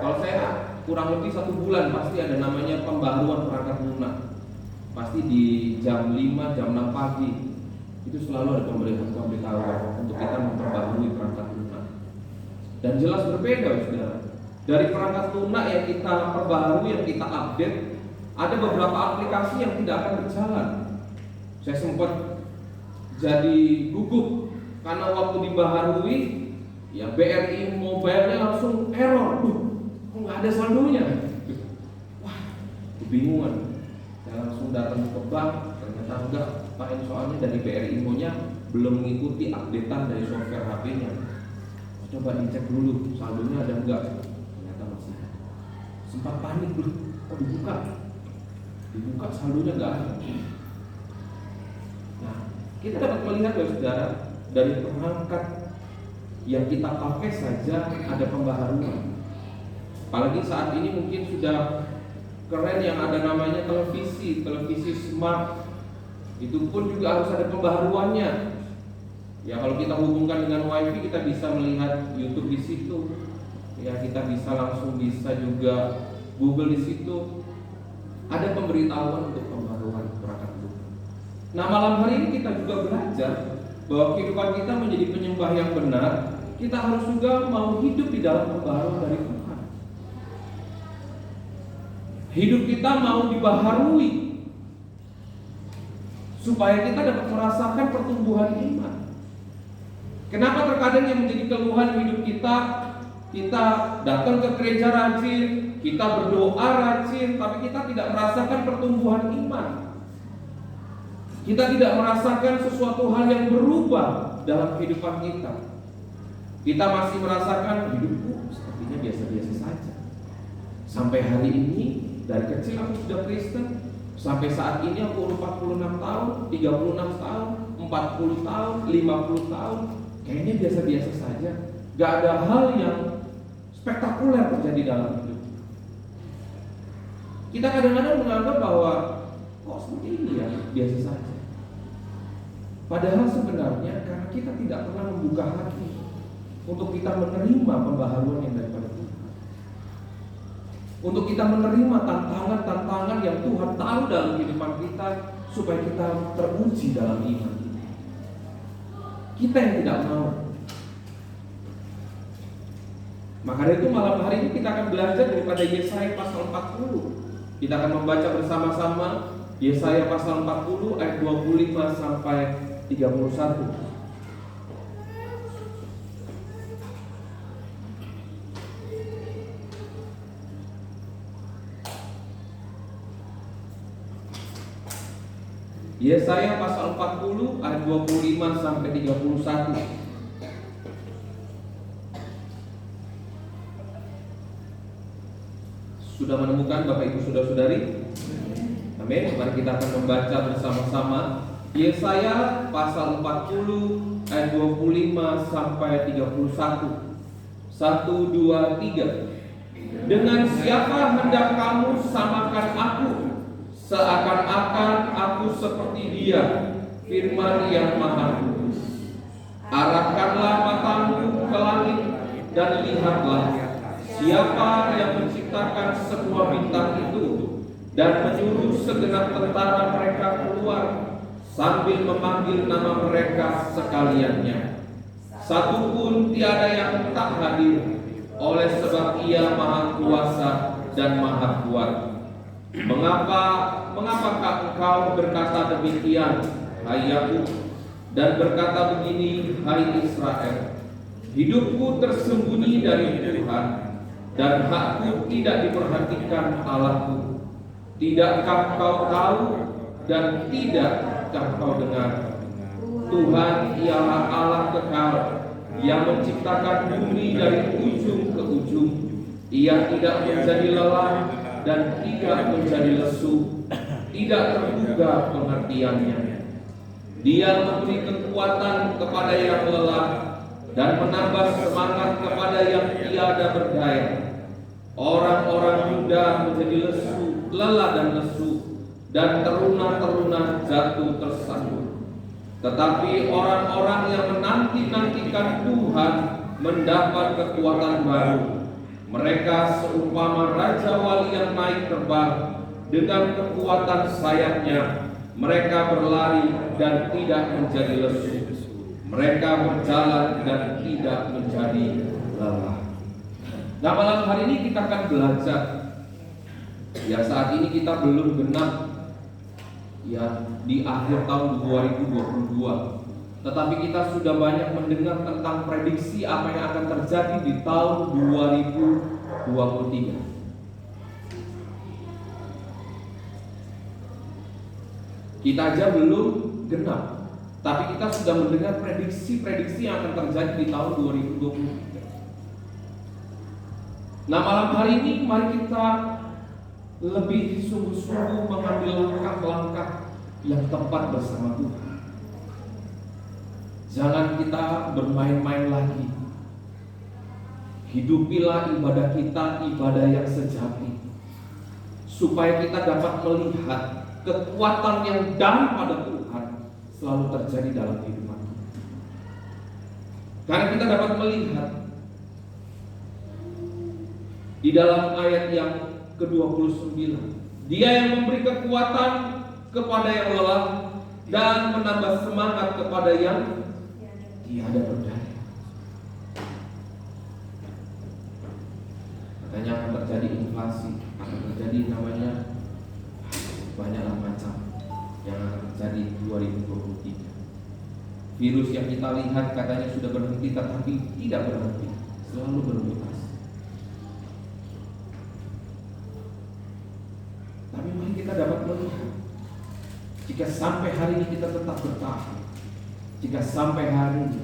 [SPEAKER 3] kalau saya kurang lebih 1 bulan pasti ada namanya pembaharuan perangkat lunak. Pasti di jam 5, jam 6 pagi itu selalu ada pemberitahuan untuk kita memperbaharui perangkat lunak. Dan jelas berbeda saudara. Dari perangkat lunak yang kita perbaharui, yang kita update, ada beberapa aplikasi yang tidak akan berjalan. Saya sempat jadi gugup karena waktu dibaharui, ya BRI Mobile-nya langsung error. Kok nggak ada saldonya? Wah, kebingungan. Saya langsung datang ke bank, ternyata enggak, Pak, soalnya dari BRI Mo-nya belum mengikuti updatean dari software HP-nya. Coba dicek dulu saldonya ada enggak. Ternyata masih. Sempat panik loh, kok dibuka saldonya enggak ada. Nah, kita dapat melihat ya saudara, dari perangkat yang kita pakai saja ada pembaharuan. Apalagi saat ini mungkin sudah keren yang ada namanya televisi smart. Itu pun juga harus ada pembaharuannya. Ya kalau kita hubungkan dengan WiFi kita bisa melihat YouTube di situ. Ya kita bisa langsung bisa juga Google di situ. Ada pemberitahuan untuk pembaharuan perangkat lunak. Nah malam hari ini kita juga belajar bahwa kehidupan kita menjadi penyembah yang benar, kita harus juga mau hidup di dalam pembaharuan dari Tuhan. Hidup kita mau dibaharui supaya kita dapat merasakan pertumbuhan iman. Kenapa terkadang yang menjadi keluhan hidup kita datang ke gereja rajin, kita berdoa rajin, tapi kita tidak merasakan pertumbuhan iman. Kita tidak merasakan sesuatu hal yang berubah dalam kehidupan kita. Kita masih merasakan hidupku sepertinya biasa-biasa saja. Sampai hari ini, dari kecil aku sudah Kristen, sampai saat ini aku 46 tahun, 36 tahun, 40 tahun, 50 tahun, kayaknya biasa-biasa saja. Gak ada hal yang spektakuler terjadi dalam hidup. Kita kadang-kadang menganggap bahwa kok seperti ini ya, biasa saja. Padahal sebenarnya karena kita tidak pernah membuka hati untuk kita menerima pembaharuan yang daripada Tuhan, untuk kita menerima tantangan-tantangan yang Tuhan taruh dalam kehidupan kita, supaya kita teruji dalam iman kita. Kita yang tidak mau. Maka dari itu malam hari ini kita akan belajar daripada Yesaya pasal 40. Kita akan membaca bersama-sama Yesaya pasal 40 ayat 25 sampai 31. Yesaya pasal 40 ayat 25 sampai 31. Sudah menemukan Bapak Ibu Saudara-saudari? Amin. Mari kita akan membaca bersama-sama Yesaya pasal 40 ayat 25 sampai 31. 1, 2, 3. Dengan siapa hendak kamu samakan aku? Seakan-akan aku seperti dia, firman yang Maha Kudus. Arahkanlah matamu ke langit dan lihatlah siapa yang menciptakan semua bintang itu dan menyuruh segenap tentara mereka keluar sambil memanggil nama mereka sekaliannya. satu pun tiada yang tak hadir, oleh sebab Ia Maha Kuasa dan Maha Kuat. Mengapakah engkau berkata demikian, hai Yakub, dan berkata begini, hai Israel? Hidupku tersembunyi dari Tuhan, dan hakku tidak diperhatikan Allahku. Tidakkah kau tahu dan tidakkah kau dengar? Tuhan ialah Allah kekal, yang menciptakan bumi dari ujung ke ujung. Ia tidak menjadi lelah dan tidak menjadi lesu, tidak terduga pengertiannya. Dia memberi kekuatan kepada yang lelah dan menambah semangat kepada yang tiada berdaya. Orang-orang muda menjadi lesu, lelah dan lesu, dan teruna-teruna jatuh tersandung. Tetapi orang-orang yang menanti-nantikan Tuhan mendapat kekuatan baru. Mereka seumpama raja wali yang naik terbang, dengan kekuatan sayapnya mereka berlari dan tidak menjadi lesu. Mereka berjalan dan tidak menjadi lelah. Nah, malam hari ini kita akan belajar. Ya, saat ini kita belum genap ya di akhir tahun 2022, tetapi kita sudah banyak mendengar tentang prediksi apa yang akan terjadi di tahun 2023. Kita aja belum genap, tapi kita sudah mendengar prediksi-prediksi yang akan terjadi di tahun 2023. Nah, malam hari ini mari kita lebih sungguh-sungguh mengambil langkah-langkah yang tepat bersama Tuhan. Jangan kita bermain-main lagi. Hidupilah ibadah kita, ibadah yang sejati, supaya kita dapat melihat kekuatan yang daripada Tuhan selalu terjadi dalam kehidupan kita. Karena kita dapat melihat di dalam ayat yang ke-29, Dia yang memberi kekuatan kepada yang lelah dan menambah semangat kepada yang tiada berdaya. Katanya akan terjadi inflasi, akan terjadi namanya banyaklah macam yang akan terjadi 2023. Virus yang kita lihat katanya sudah berhenti, tetapi tidak berhenti, selalu bermutasi. Tapi mari kita dapat melihat, jika sampai hari ini kita tetap bertahan, jika sampai hari ini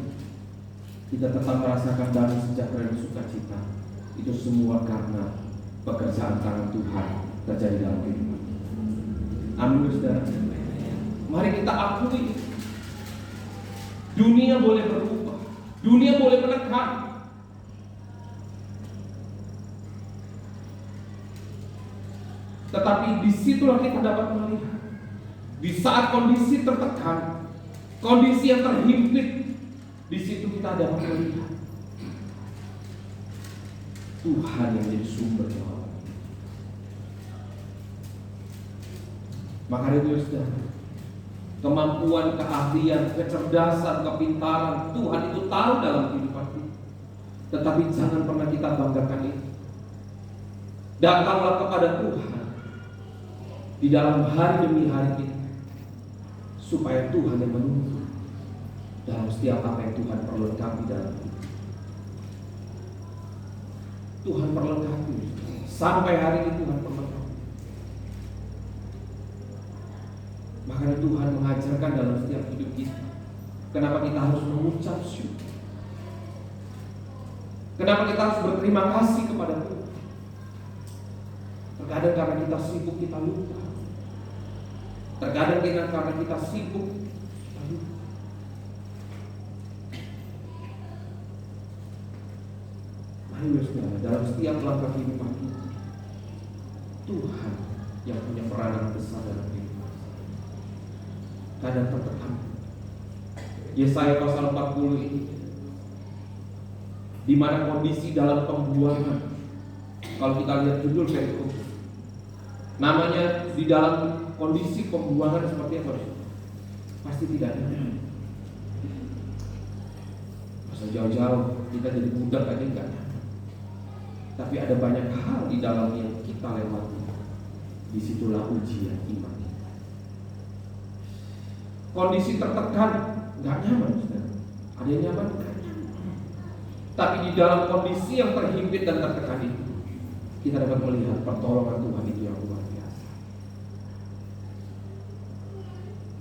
[SPEAKER 3] kita tetap merasakan damai sejahtera dan sukacita, itu semua karena pekerjaan tangan Tuhan terjadi dalam kehidupan. Amin, saudara. Mari kita akui, dunia boleh berubah, dunia boleh menekan, tetapi disitulah kita dapat melihat, di saat kondisi tertekan, kondisi yang terhimpit, di situ kita dapat melihat Tuhan yang menjadi sumber jawaban. Maka itu saudara, kemampuan, keahlian, kecerdasan, kepintaran Tuhan itu tahu dalam kehidupan kita. Tetapi jangan pernah kita banggakan itu. Datanglah kepada Tuhan di dalam hari demi hari kita, supaya Tuhan yang menuntun dalam setiap apa yang Tuhan perlengkapi dalam hidup. Tuhan perlengkapi, sampai hari ini Tuhan perlengkapi. Makanya Tuhan mengajarkan dalam setiap hidup kita, kenapa kita harus mengucap syukur, kenapa kita harus berterima kasih kepada Tuhan. Terkadang karena kita sibuk kita lupa. Terkadang karena kita sibuk kita lupa. Mari saudara, dalam setiap langkah kehidupan kita, Tuhan yang punya peranan besar dalam kehidupan. Kadang tertekan. Yesaya pasal 40 ini, di mana kondisi dalam pembuangan. Kalau kita lihat judul perikop, namanya di dalam kondisi pembuangan seperti apa? Pasti tidak ada. usah jauh-jauh kita jadi budak aja enggak nyaman. Tapi ada banyak hal di dalam yang kita lewati. Disitulah ujian iman kita. Kondisi tertekan nggak nyaman, saudara. Ada yang nyaman? Nggak nyaman. Tapi di dalam kondisi yang terhimpit dan tertekan itu, kita dapat melihat pertolongan Tuhan itu yang luar biasa.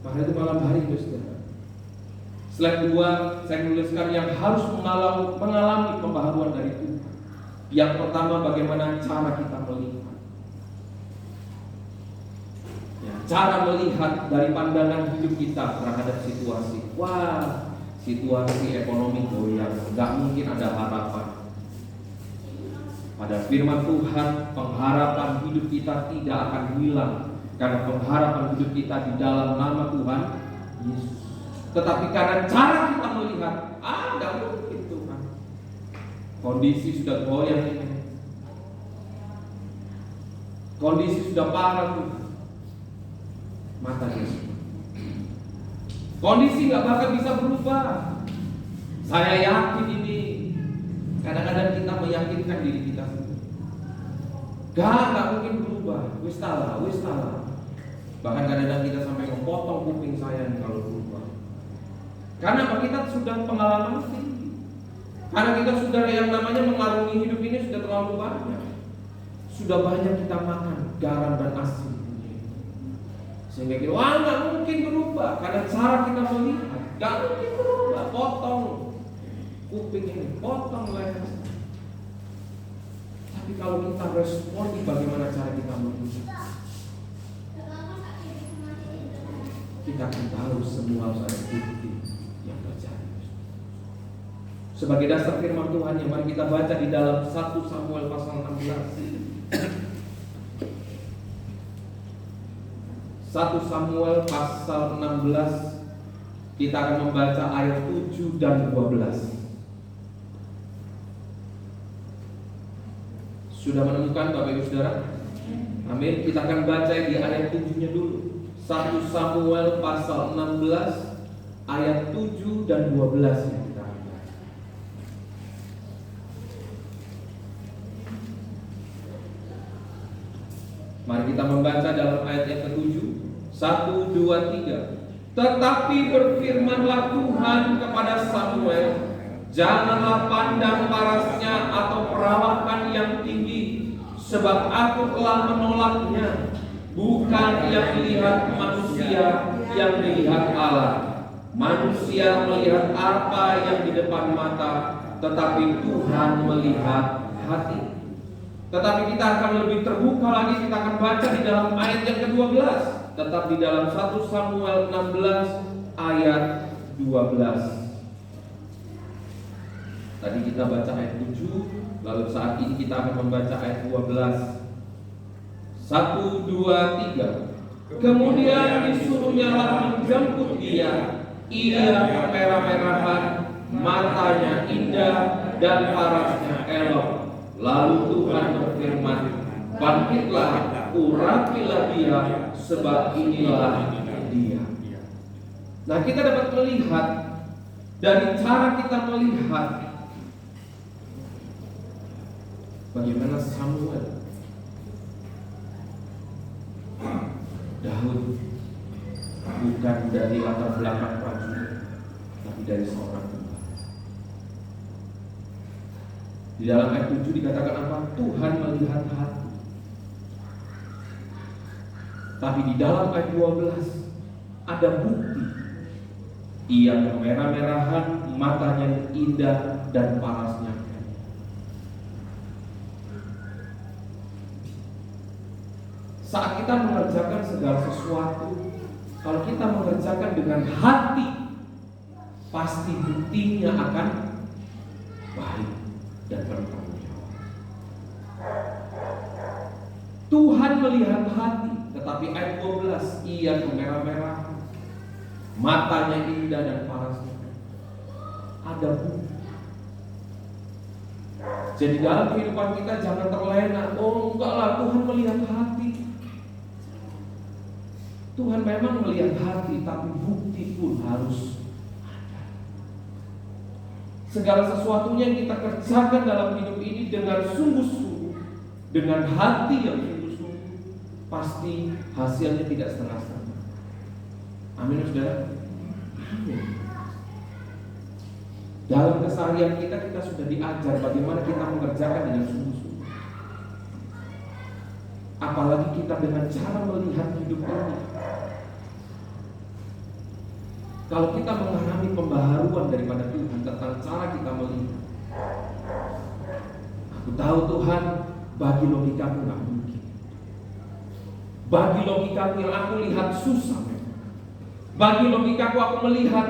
[SPEAKER 3] Maka itu malam hari itu, saudara. Slide 2, saya menuliskan yang harus mengalami pembaharuan dari Tuhan. Yang pertama, bagaimana cara kita melihat. Ya, cara melihat dari pandangan hidup kita terhadap situasi. Wah, situasi ekonomi goyang, nggak mungkin ada harapan. Pada firman Tuhan, pengharapan hidup kita tidak akan hilang, karena pengharapan hidup kita di dalam nama Tuhan Yesus. Tetapi karena cara kita melihat, nggak mungkin Tuhan. Kondisi sudah goyang ini, kondisi sudah parah Tuhan. Mata Yesus, kondisi nggak bakal bisa berubah. Saya yakin ini. Kadang-kadang kita meyakinkan diri kita sendiri. Nggak mungkin berubah. Wis salah. Bahkan kadang-kadang kita sampai memotong kuping saya nih kalau berubah. Karena kita sudah pengalaman tinggi. Karena kita sudah yang namanya mengarungi hidup ini sudah terlalu banyak. Sudah banyak kita makan garam dan asin. Sehingga kita, nggak mungkin berubah. Karena cara kita melihat, nggak mungkin berubah. Potong kuping ini, potong leher. Tapi kalau kita respon, bagaimana cara kita melihat, kita akan tahu semua harus ada bukti yang terjadi. Sebagai dasar firman Tuhan yang mari kita baca di dalam 1 Samuel pasal 16. 1 Samuel pasal 16, kita akan membaca ayat 7 dan 12. Sudah menemukan Bapak Ibu Saudara? Amin. Kita akan baca di ayat 7-nya dulu. 1 Samuel pasal 16 ayat 7 dan 12 yang kita akan baca. Mari kita membaca dalam ayat yang ke-7. 1, 2, 3. Tetapi berfirmanlah Tuhan kepada Samuel, janganlah pandang parasnya atau perawakan yang tinggi, sebab aku telah menolaknya. Bukan yang melihat manusia, yang dilihat Allah. Manusia melihat apa yang di depan mata, tetapi Tuhan melihat hati. Tetapi kita akan lebih terbuka lagi, kita akan baca di dalam ayat yang ke-12. Tetap di dalam 1 Samuel 16 ayat 12. Tadi kita baca ayat 7, lalu saat ini kita akan membaca ayat 12. 1, 2, 3. Kemudian disuruhnya menjemput dia. Ia kemerah-merahan, matanya indah dan parasnya elok. Lalu Tuhan berfirman, bangkitlah, urapilah dia, sebab inilah dia. Nah, kita dapat melihat dari cara kita melihat bagaimana Samuel, Daud bukan dari latar belakang prajurit, tapi dari seorang hamba. Di dalam ayat 7 dikatakan apa? Tuhan melihat hati. Tapi di dalam ayat 12 ada bukti. Ia kemerah-merahan, matanya indah dan parasnya. Saat kita mengerjakan segala sesuatu, kalau kita mengerjakan dengan hati, pasti buktinya akan baik dan bertanggung jawab. Tuhan melihat hati, tetapi ayat 12, ia kemerah-merahan, matanya indah dan parasnya. Ada bukti. Jadi dalam kehidupan kita jangan terlena. Oh enggak lah, Tuhan melihat hati. Tuhan memang melihat hati, tapi bukti pun harus ada. segala sesuatunya yang kita kerjakan dalam hidup ini dengan sungguh-sungguh, dengan hati yang sungguh-sungguh, pasti hasilnya tidak setengah-setengah. Amin, saudara. Amin. Dalam keseharian kita sudah diajar bagaimana kita mengerjakan dengan sungguh-sungguh. Apalagi kita dengan cara melihat hidup ini. Kalau kita mengalami pembaharuan daripada Tuhan tentang cara kita melihat, aku tahu Tuhan, bagi logikaku nggak mungkin. Bagi logikaku yang aku lihat susah memang. Bagi logikaku aku melihat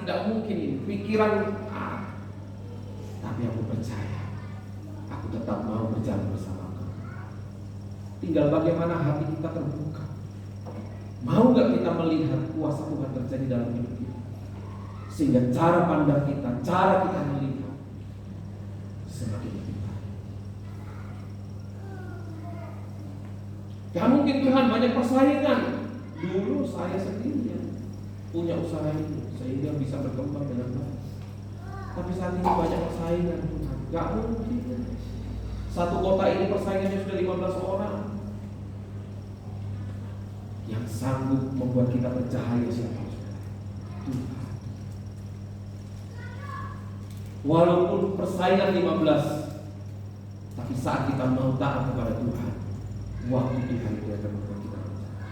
[SPEAKER 3] tidak mungkin ini, pikiran. Tapi aku percaya, aku tetap mau berjalan bersama Kau. Tinggal bagaimana hati kita terbuka. Mau gak kita melihat kuasa Tuhan terjadi dalam hidup kita, sehingga cara pandang kita, cara kita melihat semakin lebih baik. Gak mungkin Tuhan, banyak persaingan. Dulu saya sendiri punya usaha ini sehingga bisa berkembang dengan baik. Tapi saat ini banyak persaingan Tuhan. Gak mungkin. Satu kota ini persaingannya sudah 15 orang. Yang sanggup membuat kita bercahaya siapa? Tuhan. Walaupun persaingan 15, tapi saat kita mau taat kepada Tuhan, waktu Tuhan itu akan membuat kita bercahaya.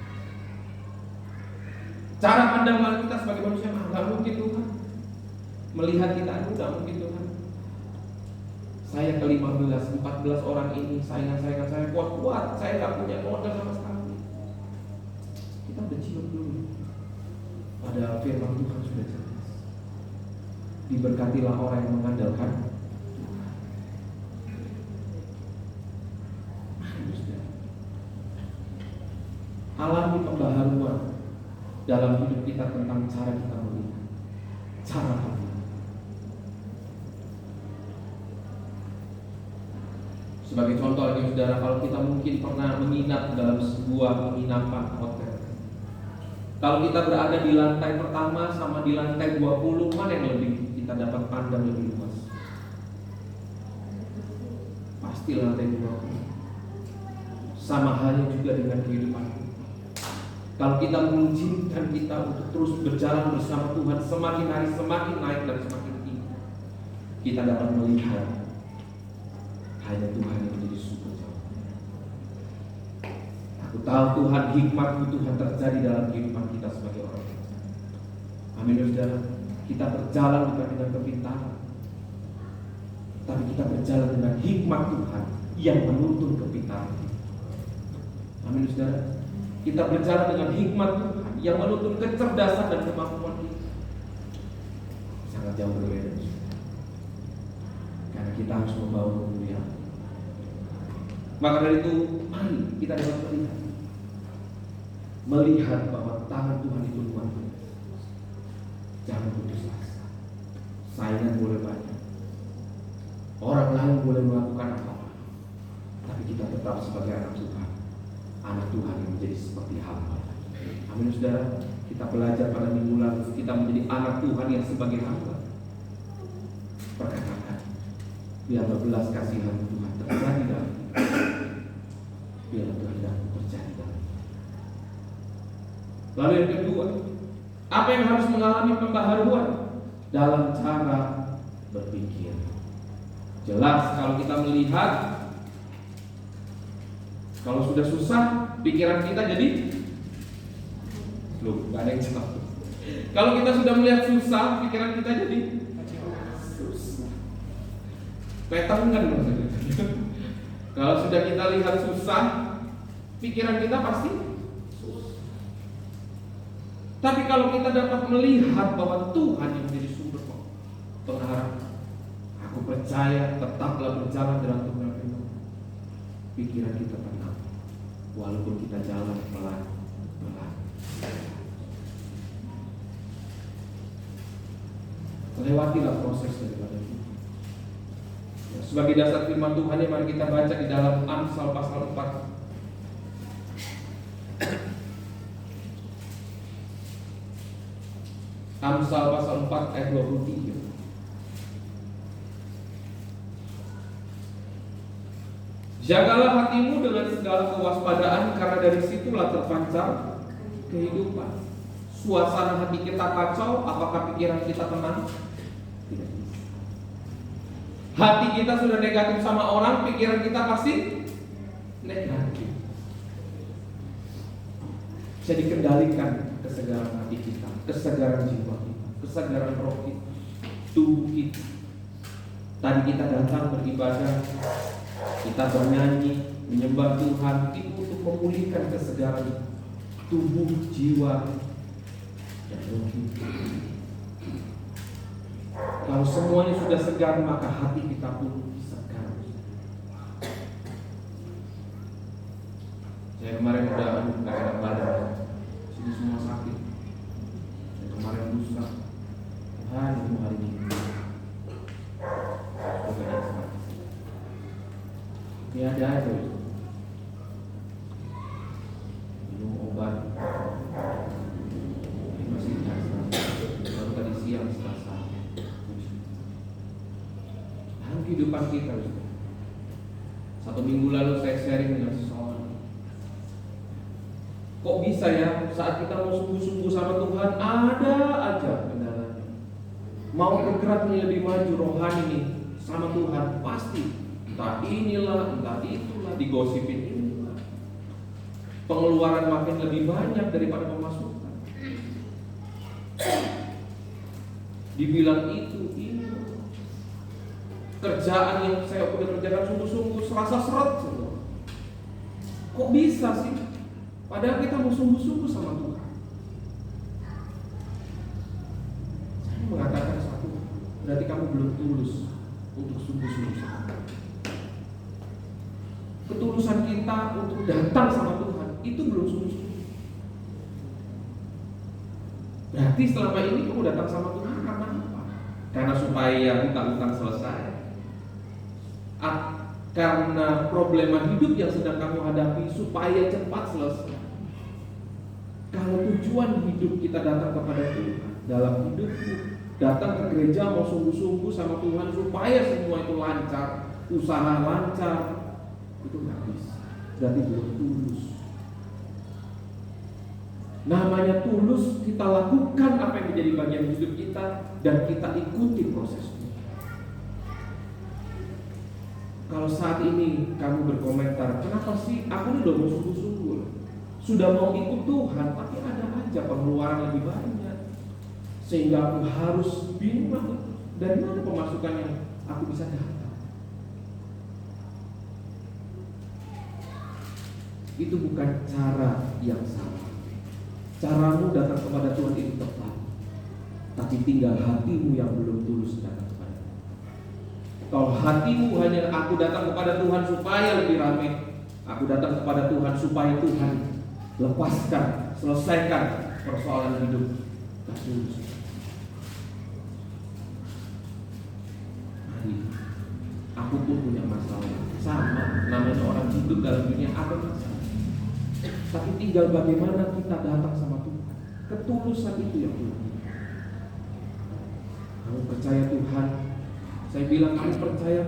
[SPEAKER 3] Cara pandangan kita sebagai manusia gak mungkin Tuhan. Melihat kita itu gak mungkin Tuhan. Saya ke-15, 14 orang ini saingan-saingan saya kuat-kuat, saya gak punya modal sama sekali. Kita udah cium dulu. Padahal firman Tuhan sudah jelas. Diberkatilah orang yang mengandalkan Tuhan. Alami pembaharuan dalam hidup kita tentang cara kita melihat, cara pandang. Sebagai contoh lagi saudara, kalau kita mungkin pernah menginap dalam sebuah penginapan hotel. Kalau kita berada di lantai pertama sama di lantai 20, mana yang lebih kita dapat pandang lebih luas? Pasti lantai 20. Sama halnya juga dengan kehidupan. Kalau kita mengizinkan kita untuk terus berjalan bersama Tuhan, semakin hari semakin naik dan semakin tinggi, kita dapat melihat hanya Tuhan yang menjadi sumber jawaban. Aku tahu Tuhan, hikmat Tuhan terjadi dalam kehidupan kita sebagai orang percaya. Amin, saudara. Kita berjalan bukan dengan kepintaran, tapi kita berjalan dengan hikmat Tuhan yang menuntun kepintaran kita. Amin, saudara. Kita berjalan dengan hikmat Tuhan yang menuntun kecerdasan dan kemampuan kita. Sangat jauh berbeda, karena kita harus membawa kemuliaan. Maka dari itu, mari kita dapat melihat bahwa tangan Tuhan itu luar biasa. Jangan putus asa. Saingan boleh banyak, orang lain boleh melakukan apa-apa, tapi kita tetap sebagai anak Tuhan, anak Tuhan yang menjadi seperti hamba. Amin, saudara. Kita belajar pada minggu lalu, kita menjadi anak Tuhan yang sebagai hamba. Perkatakan, biarlah belas kasihan Tuhan terjadi dalam kita. Biarlah Tuhan terjadi dalam kita. Lalu yang kedua, apa yang harus mengalami pembaharuan? Dalam cara berpikir. Jelas kalau kita melihat, kalau sudah susah, pikiran kita jadi gak ada yang jawab. Kalau kita sudah melihat susah, pikiran kita jadi susah. Petangan maksudnya. Kalau sudah kita lihat susah, pikiran kita pasti susah. Tapi kalau kita dapat melihat bahwa Tuhan yang menjadi sumber pengharapan, aku percaya tetaplah berjalan dalam Tuhan, pikiran kita tenang, walaupun kita jalan pelan-pelan. Lewatilah proses daripada itu. Sebagai dasar firman Tuhan, mari kita baca di dalam Amsal pasal 4. Amsal pasal 4 ayat 23. Jagalah hatimu dengan segala kewaspadaan, karena dari situlah terpancar kehidupan. Suasana hati kita kacau, apakah pikiran kita tenang? Tidak bisa. Hati kita sudah negatif sama orang, pikiran kita pasti negatif. Bisa dikendalikan kesegaran hati kita, kesegaran jiwa kita, kesegaran roh kita, tubuh kita. Tadi kita datang beribadah, kita bernyanyi, menyembah Tuhan, itu untuk memulihkan kesegaran tubuh, jiwa, dan roh kita. Kalau semuanya sudah segar, maka hati kita pun segar. Saya kemarin udah nggak enak badan, sini semua sakit. Saya kemarin lusa, Tuhan itu hari ini. Ya ada aja itu. Minum obat, ini masih biasa. Baru tadi siang selasa. Dalam kehidupan kita, satu minggu lalu saya sharing dengan seseorang. Kok bisa ya saat kita mau sungguh-sungguh sama Tuhan ada aja kendalanya. Mau bergerak lebih maju rohani nih sama Tuhan pasti. Entah inilah, entah itulah, digosipin inilah. Pengeluaran makin lebih banyak daripada pemasukan. Dibilang itu, ini. Kerjaan yang saya udah kerjakan sungguh-sungguh serasa seret. Kok bisa sih? Padahal kita mau sungguh-sungguh sama Tuhan. Saya mengatakan satu, berarti kamu belum tulus untuk sungguh-sungguh sama Tuhan. Ketulusan kita untuk datang sama Tuhan itu belum sungguh-sungguh. Berarti selama ini kamu datang sama Tuhan karena apa? Karena supaya hutang-hutang selesai, karena problema hidup yang sedang kamu hadapi supaya cepat selesai. Kalau tujuan hidup kita datang kepada Tuhan, dalam hidupku datang ke gereja mau sungguh-sungguh sama Tuhan supaya semua itu lancar, usaha lancar, itu nggak bisa. Berarti belum tulus. Namanya tulus, kita lakukan apa yang menjadi bagian hidup kita dan kita ikuti prosesnya. Kalau saat ini kamu berkomentar, kenapa sih aku udah mau sungguh-sungguh, sudah mau ikut Tuhan, tapi ada aja pengeluaran lebih banyak, sehingga aku harus bingung dari mana pemasukan yang aku bisa dapat. Itu bukan cara yang salah. Caramu datang kepada Tuhan itu tepat, tapi tinggal hatimu yang belum tulus datang kepada Tuhan. Kalau hatimu hanya aku datang kepada Tuhan supaya lebih ramai, aku datang kepada Tuhan supaya Tuhan lepaskan, selesaikan persoalan hidup, tak tulus. Mari, aku pun punya masalah sama, namanya orang hidup dalam dunia ada masalah. Tapi tinggal bagaimana kita datang sama Tuhan. Ketulusan itu yang Tuhan. Kamu percaya Tuhan. Saya bilang kamu percaya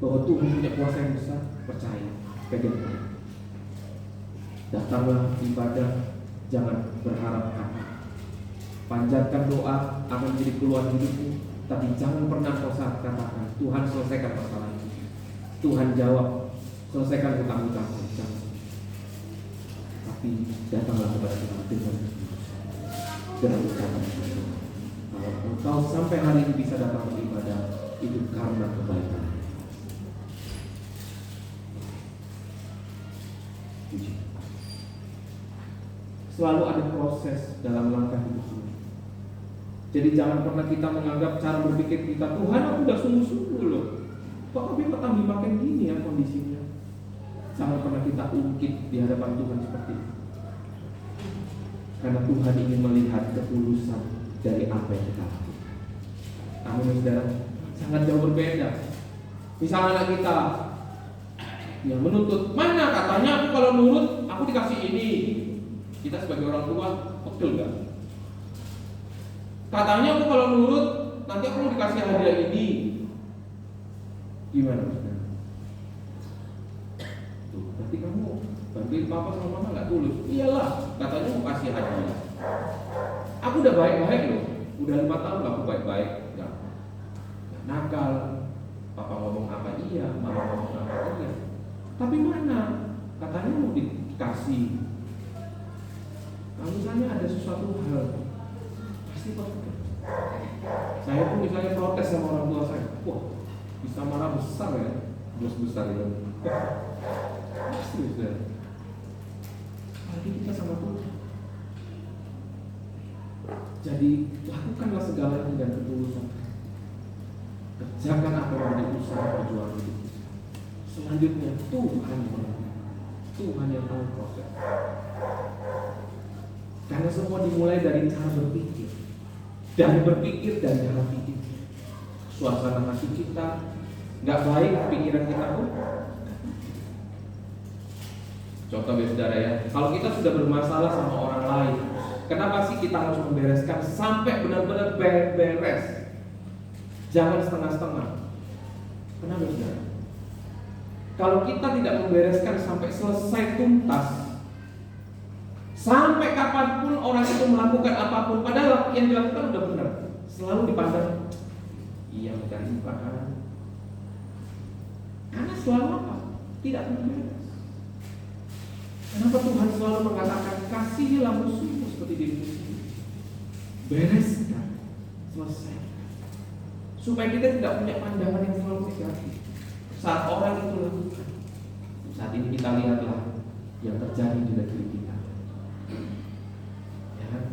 [SPEAKER 3] bahwa Tuhan punya kuasa yang besar. Percaya, pegang. Datanglah ibadah, jangan berharap apa. Panjatkan doa akan menjadi keluar hidupmu, tapi jangan pernah kau katakan Tuhan selesaikan masalah ini. Tuhan jawab, selesaikan hutang-hutang. Jangan. Tapi datanglah kepada Tuhan dengan ucapan syukur. Kalau engkau sampai hari ini bisa datang beribadah, itu karena kebaikan. Puji. Selalu ada proses dalam langkah hidup ini. Jadi jangan pernah kita menganggap cara berpikir kita, Tuhan aku udah sungguh-sungguh loh, kok tapi tambah makin gini ya kondisinya. Jangan pernah kita ungkit di hadapan Tuhan seperti itu. Karena Tuhan ingin melihat ketulusan dari apa yang kita lakukan. Amin, saudara. Sangat jauh berbeda. Misalnya anak kita yang menuntut, mana katanya aku kalau nurut aku dikasih ini. Kita sebagai orang tua, betul gak? Katanya aku kalau nurut nanti aku mau dikasih hadiah ini. Gimana, saudara? berarti kamu bantuin papa sama mama nggak tulus. Iyalah, katanya mau kasih hadiah. Aku udah baik-baik loh, udah 5 tahun aku baik-baik, nggak nakal. Papa ngomong apa iya, mama ngomong apa iya. Tapi mana? Katanya mau dikasih. Kalau misalnya ada sesuatu hal, pasti protes. Saya pun misalnya protes sama orang tua saya, wah bisa marah besar ya, bos besar ya. Pasti besar. Apalagi kita sama Tuhan. Jadi lakukanlah segalanya dengan ketulusan. Kerjakan apa yang menjadi usaha perjuangan hidup. Selanjutnya Tuhan yang tahu proses. Karena semua dimulai dari cara berpikir. Dari berpikir dan cara pikir. Suasana hati kita nggak baik, pikiran kita pun. Contoh saudara ya, kalau kita sudah bermasalah sama orang lain, kenapa sih kita harus membereskan sampai benar-benar beres? Jangan setengah-setengah. Kenapa saudara? Kalau kita tidak membereskan sampai selesai tuntas, sampai kapanpun orang itu melakukan apapun, padahal yang dilakukan udah benar, selalu dipandang iya mencari muka kan? Karena selalu apa? Tidak beres. Kenapa Tuhan selalu mengatakan kasihilah musuhmu seperti dirimu sendiri? Bereskan, selesai. Supaya kita tidak punya pandangan yang selalu negatif saat orang itu lakukan. Saat ini kita lihatlah yang terjadi di negeri kita. Ya kan?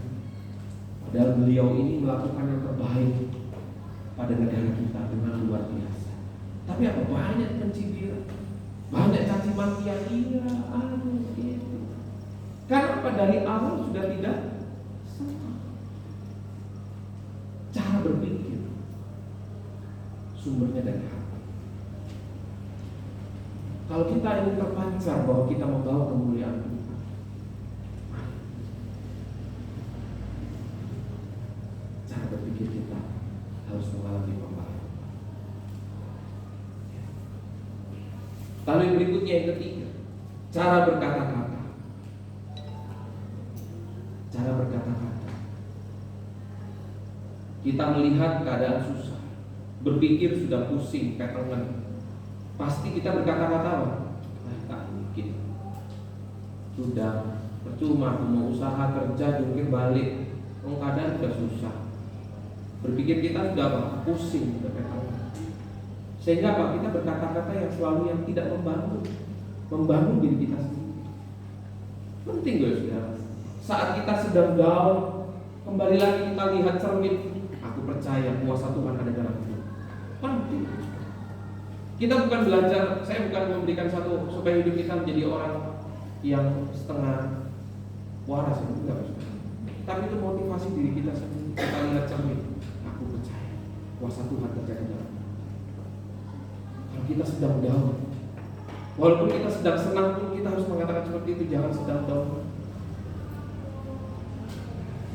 [SPEAKER 3] Padahal beliau ini melakukan yang terbaik pada negara kita dengan luar biasa. Tapi apa? Banyak pencibiran, banyak caci makian, iya, gitu. Karena apa? Dari awal sudah tidak sama. Cara berpikir sumbernya dari hati. Kalau kita ingin terpancar bahwa kita membawa kemuliaan Tuhan, cara berpikir kita harus mengalami pembaharuan. Lalu yang berikutnya, yang ketiga, cara berkata-kata. Cara berkata-kata. Kita melihat keadaan susah, berpikir sudah pusing, ketengan. Pasti kita berkata-kata apa? Tak mungkin. Sudah percuma, mau usaha kerja jungkir balik, keadaan sudah susah. Berpikir kita sudah apa? Pusing, sudah ketengan. Sehingga apa? Kita berkata-kata yang selalu yang tidak membangun diri kita sendiri. Penting guys ya. Saat kita sedang down, kembali lagi kita lihat cermin. Aku percaya kuasa Tuhan ada dalam hidup. Penting. Kita bukan belajar, saya bukan memberikan satu supaya hidup kita menjadi orang yang setengah waras, enggak. Tapi itu motivasi diri kita sendiri. Kita lihat cermin. Aku percaya kuasa Tuhan terjadi dalam hidup. Kalau kita sedang down, walaupun kita sedang senang pun kita harus mengatakan seperti itu. Jangan sedang down.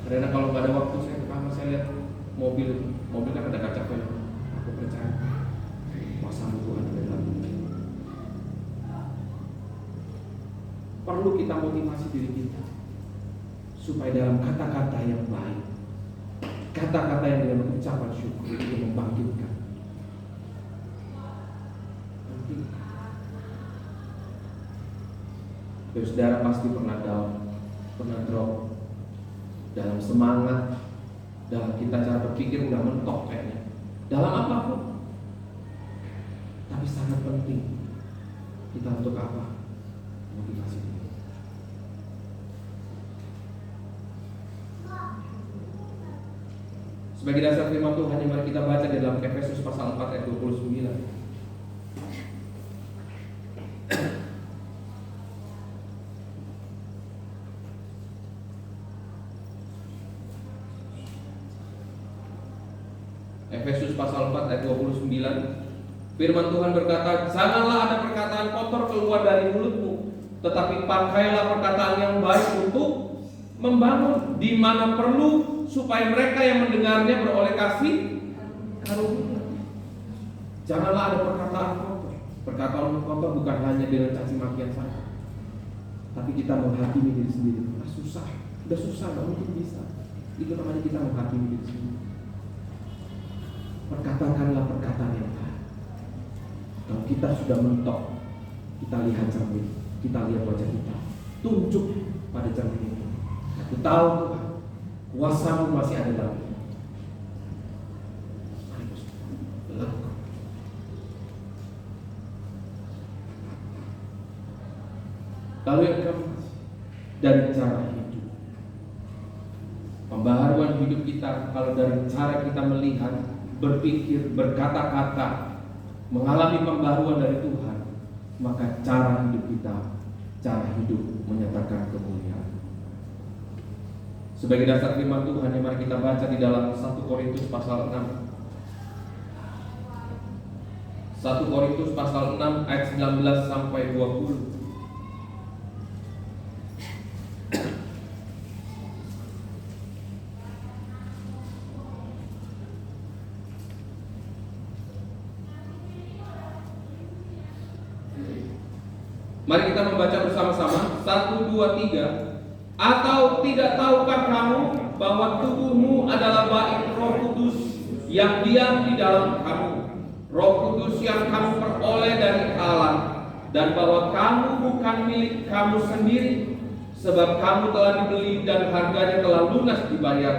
[SPEAKER 3] Karena kalau nggak ada waktu saya ke kamar, saya lihat mobil kan ada kaca film. Aku percaya kuasa Tuhan ada dalam hidup. Perlu kita motivasi diri kita supaya dalam kata-kata yang baik, kata-kata yang dengan ucapan syukur itu membangkitkan. Saudara pasti pernah down, pernah drop dalam semangat, dalam kita cara berpikir udah mentok kayaknya, dalam apapun. Tapi sangat penting kita untuk apa? Motivasi diri. Sebagai dasar firman Tuhan, mari kita baca di dalam Efesus pasal 4 ayat 29. Efesus pasal 4 ayat 29. Firman Tuhan berkata, janganlah ada perkataan kotor keluar dari mulutmu, tetapi pakailah perkataan yang baik untuk membangun di mana perlu, supaya mereka yang mendengarnya beroleh kasih karunia. Janganlah ada perkataan kotor. Perkataan kotor bukan hanya dengan caci makian saja, tapi kita menghakimi diri sendiri. Susah, udah susah, nggak mungkin bisa. Itu namanya kita menghakimi diri sendiri. Perkatakanlah perkataan yang baik. Kalau kita sudah mentok, kita lihat cermin, kita lihat wajah kita, tunjuk pada cermin itu. Aku tahu Tuhan, kuasa-Mu masih ada dalam hidup. Lakukan. Lalu yang keempat, dari cara hidup. Pembaharuan hidup kita kalau dari cara kita melihat, berpikir, berkata-kata, mengalami pembaharuan dari Tuhan, maka cara hidup kita, cara hidup menyatakan kemuliaan. Sebagai dasar firman Tuhan yang mari kita baca di dalam 1 Korintus pasal 6. 1 Korintus pasal 6 ayat 19 sampai 20. Mari kita membaca bersama-sama. 1, 2, 3. Atau tidak tahukah kamu bahwa tubuhmu adalah bait Roh Kudus yang diam di dalam kamu, Roh Kudus yang kamu peroleh dari Allah, dan bahwa kamu bukan milik kamu sendiri, sebab kamu telah dibeli dan harganya telah lunas dibayar.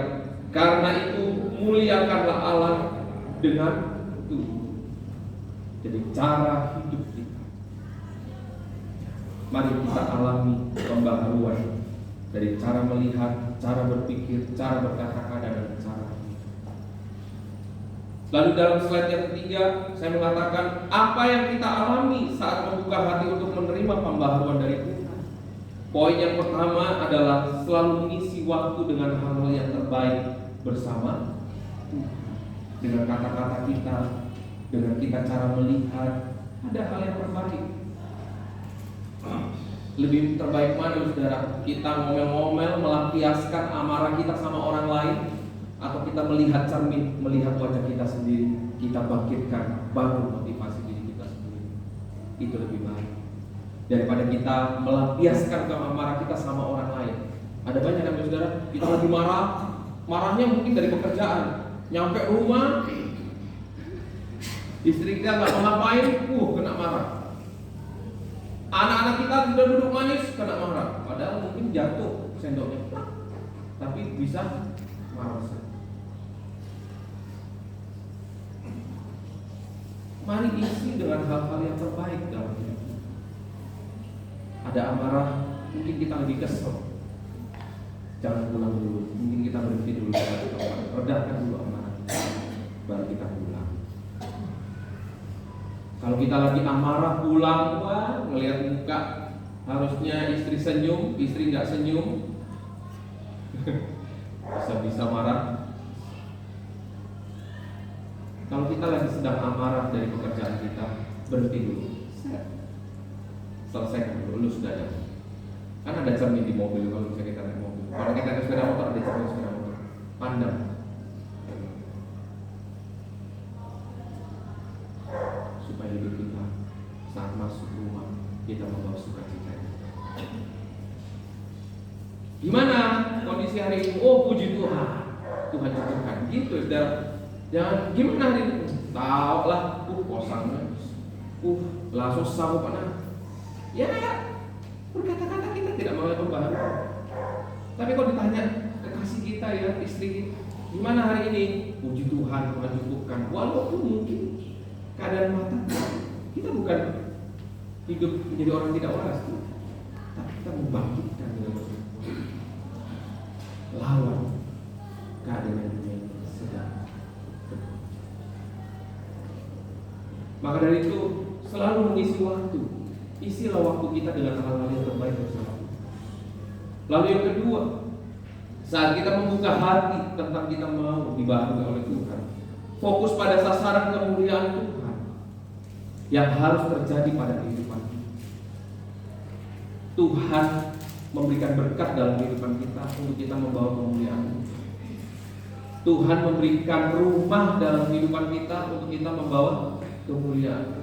[SPEAKER 3] Karena itu muliakanlah Allah dengan tubuh. Jadi cara hidup kita, mari kita alami pembaharuan dari cara melihat, cara berpikir, cara berkata-kata, dan cara hidup. Lalu dalam slide yang ketiga, saya mengatakan apa yang kita alami saat membuka hati untuk menerima pembaharuan dari Tuhan. Poin yang pertama adalah selalu mengisi waktu dengan hal-hal yang terbaik bersama Tuhan. Dengan kata-kata kita, dengan kita cara melihat, ada hal yang terbaik. Lebih terbaik mana saudara? Kita ngomel-ngomel melampiaskan amarah kita sama orang lain, atau kita melihat cermin, melihat wajah kita sendiri, kita bangkitkan, bangun motivasi diri kita sendiri. Itu lebih baik daripada kita melampiaskan amarah kita sama orang lain. Ada banyak kan saudara, kita lagi marah, marahnya mungkin dari pekerjaan, nyampe rumah istri kita nggak mau ngapain, kena marah. Anak-anak kita sudah duduk manis, kena marah. Padahal mungkin jatuh sendoknya, tapi bisa marah. Mari isi dengan hal-hal yang terbaik dalam hidup. Ada amarah, mungkin kita lagi kesel, jangan pulang dulu. Mungkin kita berhenti dulu, redahkan dulu amarah, baru kita pulang. Kalau kita lagi amarah pulang, wah, ngelihat muka, harusnya istri senyum, istri nggak senyum, bisa marah. Kalau kita lagi sedang amarah dari pekerjaan kita, berhenti dulu, selesaikan dulu, lu sudah ada. Kan ada cermin di mobil kalau misalnya kita naik mobil. Kalau kita naik sepeda motor, ada cermin sepeda motor. Pandang. Supaya hidup kita saat masuk rumah kita membawa sukacita. Gimana kondisi hari ini? Oh, puji Tuhan, Tuhan cukupkan. Gitu, saudara. Jangan gimana hari ini? Tahu lah, kosongnya, langsung sanggup mana? Ya, berkata-kata kita tidak mengalami pembaharuan. Tapi kalau ditanya kekasih kita ya, istri kita, gimana hari ini? Puji Tuhan, Tuhan cukupkan. Walaupun mungkin keadaan mata kita bukan hidup menjadi orang tidak waras, tapi kita membangkitkan dengan bersyukur, lawan keadaan yang sedang. Maka dari itu selalu mengisi waktu, isilah waktu kita dengan hal-hal yang terbaik bersama. Lalu yang kedua, saat kita membuka hati tentang kita mau dibaharui oleh Tuhan, fokus pada sasaran kemuliaan Tuhan yang harus terjadi pada kehidupan kita. Tuhan memberikan berkat dalam kehidupan kita untuk kita membawa kemuliaan. Tuhan memberikan rumah dalam kehidupan kita untuk kita membawa kemuliaan.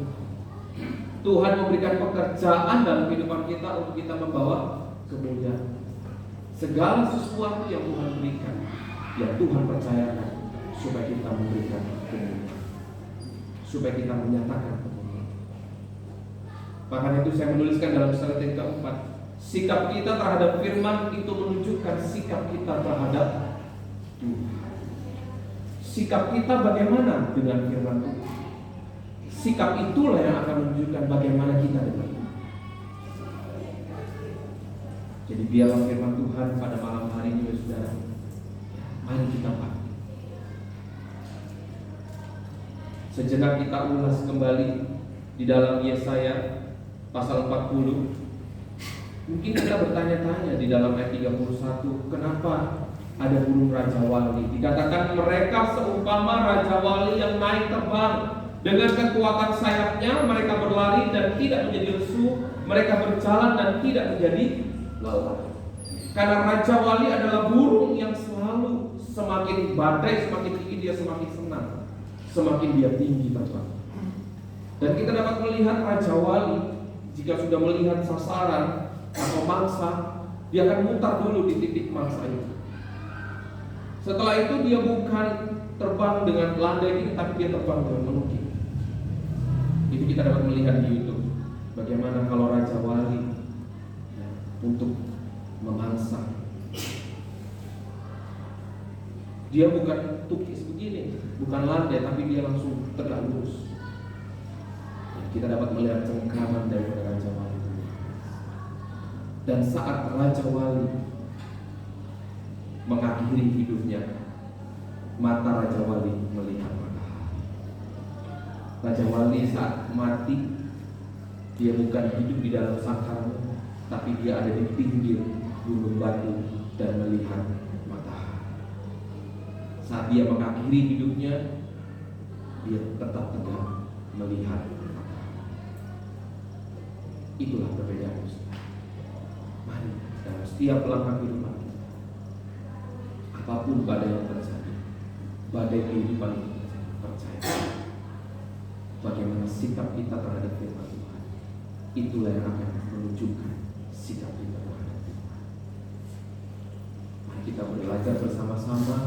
[SPEAKER 3] Tuhan memberikan pekerjaan dalam kehidupan kita untuk kita membawa kemuliaan. Segala sesuatu yang Tuhan berikan, yang Tuhan percayakan, supaya kita memberikan kemuliaan, supaya kita menyatakan kemuliaan. Makanya itu saya menuliskan dalam slide yang keempat, sikap kita terhadap firman itu menunjukkan sikap kita terhadap Tuhan. Sikap kita bagaimana dengan firman Tuhan? Sikap itulah yang akan menunjukkan bagaimana kita dengan Tuhan. Jadi biarlah firman Tuhan pada malam hari ini, saudara, mari kita pahami. Sejenak kita ulas kembali di dalam Yesaya pasal 40. Mungkin kita bertanya-tanya di dalam ayat 31, kenapa ada burung raja wali? Dikatakan mereka seumpama raja wali yang naik terbang. Dengan kekuatan sayapnya mereka berlari dan tidak menjadi lesu, mereka berjalan dan tidak menjadi lelah. Karena raja wali adalah burung yang selalu semakin badai, semakin tinggi dia semakin senang, semakin dia tinggi terbang. Dan kita dapat melihat raja wali jika sudah melihat sasaran atau mangsa, dia akan mutar dulu di titik mangsa itu. Setelah itu dia bukan terbang dengan landai ini, tapi dia terbang dengan menukik. Itu kita dapat melihat di YouTube bagaimana kalau raja wali untuk memangsa, dia bukan tukis begini, bukan landai, tapi dia langsung tegak lurus. Kita dapat melihat cengkraman daripada raja wali. Dan saat raja wali mengakhiri hidupnya, mata raja wali melihat matahari. Raja wali saat mati, dia bukan hidup di dalam sangkarnya, tapi dia ada di pinggir gunung batu dan melihat matahari. Saat dia mengakhiri hidupnya, dia tetap tegak melihat matahari. Itulah perbedaan. Mari dalam setiap langkah kehidupan kita, apapun badai yang terjadi, badai kehidupan itu percaya bagaimana sikap kita terhadap firman Tuhan, itulah yang akan menunjukkan sikap kita terhadap Tuhan. Mari kita belajar bersama-sama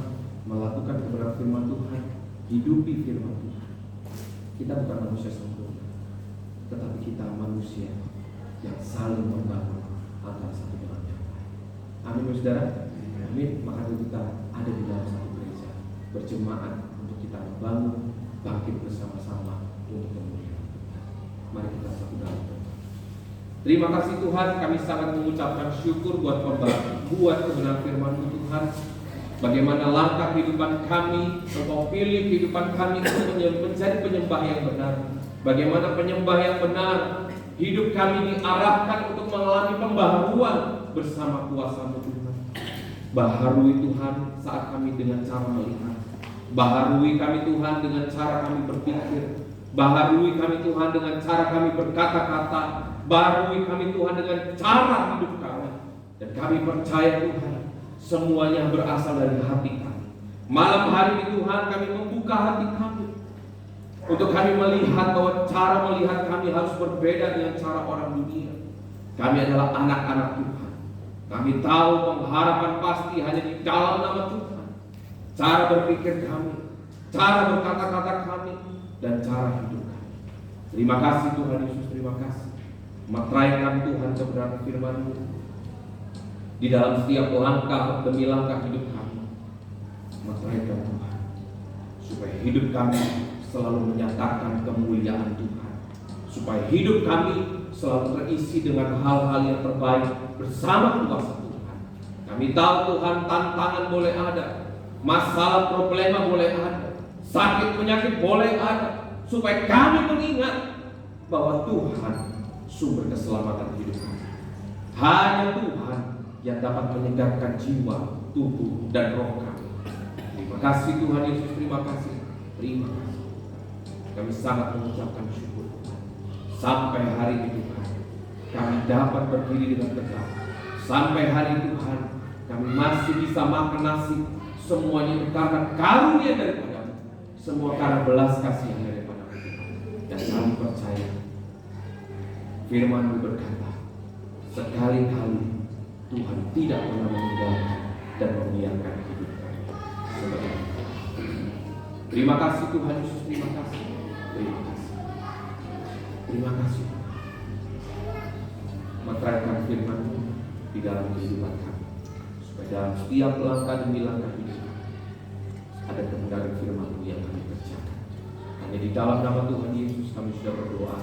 [SPEAKER 3] melakukan kebenaran firman Tuhan, hidupi firman Tuhan. Kita bukan manusia sempurna, tetapi kita manusia yang saling membangun antara satu dengan yang lain. Amin, saudara. Amin. Maka kita ada di dalam satu gereja berjemaat untuk kita membangun, bangkit bersama-sama untuk kemuliaan Tuhan. Mari kita satu dalam doa. Terima kasih Tuhan, kami sangat mengucapkan syukur buat kebenaran firman-Mu Tuhan. Bagaimana langkah kehidupan kami, Engkau pilih kehidupan kami untuk menjadi penyembah yang benar. Bagaimana penyembah yang benar, hidup kami diarahkan untuk mengalami pembaharuan bersama kuasa-Mu Tuhan. Baharui Tuhan saat kami dengan cara melihat, baharui kami Tuhan dengan cara kami berpikir, baharui kami Tuhan dengan cara kami berkata-kata, baharui kami Tuhan dengan cara hidup kami. Dan kami percaya Tuhan, semuanya berasal dari hati kami. Malam hari ini Tuhan, kami membuka hati kami untuk kami melihat bahwa cara melihat kami harus berbeda dengan cara orang dunia. Kami adalah anak-anak Tuhan. Kami tahu pengharapan pasti hanya di dalam nama Tuhan. Cara berpikir kami, cara berkata-kata kami, dan cara hidup kami. Terima kasih Tuhan Yesus, terima kasih. Meteraikan Tuhan kebenaran firman-Mu di dalam setiap langkah demi langkah hidup kami. Meteraikan Tuhan, supaya hidup kami selalu menyatakan kemuliaan Tuhan, supaya hidup kami selalu terisi dengan hal-hal yang terbaik bersama kuasa Tuhan. Kami tahu Tuhan, tantangan boleh ada, masalah problema boleh ada, sakit penyakit boleh ada, supaya kami mengingat bahwa Tuhan sumber keselamatan hidup kami. Hanya Tuhan yang dapat menyegarkan jiwa, tubuh, dan roh kami. Terima kasih Tuhan Yesus, terima kasih. Terima kasih. Kami sangat mengucapkan syukur Tuhan. Sampai hari ini Tuhan, kami dapat berdiri dengan tegak. Sampai hari ini Tuhan, kami masih bisa makan nasi. Semuanya itu karena karunia daripada-Mu. Semua karena belas kasih yang daripada-Mu. Dan kami percaya Firman-Mu berkata, sekali-kali Tuhan tidak pernah meninggalkan dan membiarkan hidup kami seperti ini. Terima kasih Tuhan Yesus, terima kasih. Terima kasih. Terima kasih. Meteraikan firman-Mu di dalam kehidupan kami, supaya dalam setiap langkah demi langkah hidup ada kebenaran firman-Mu yang kami kerjakan. Hanya di dalam nama Tuhan Yesus kami sudah berdoa.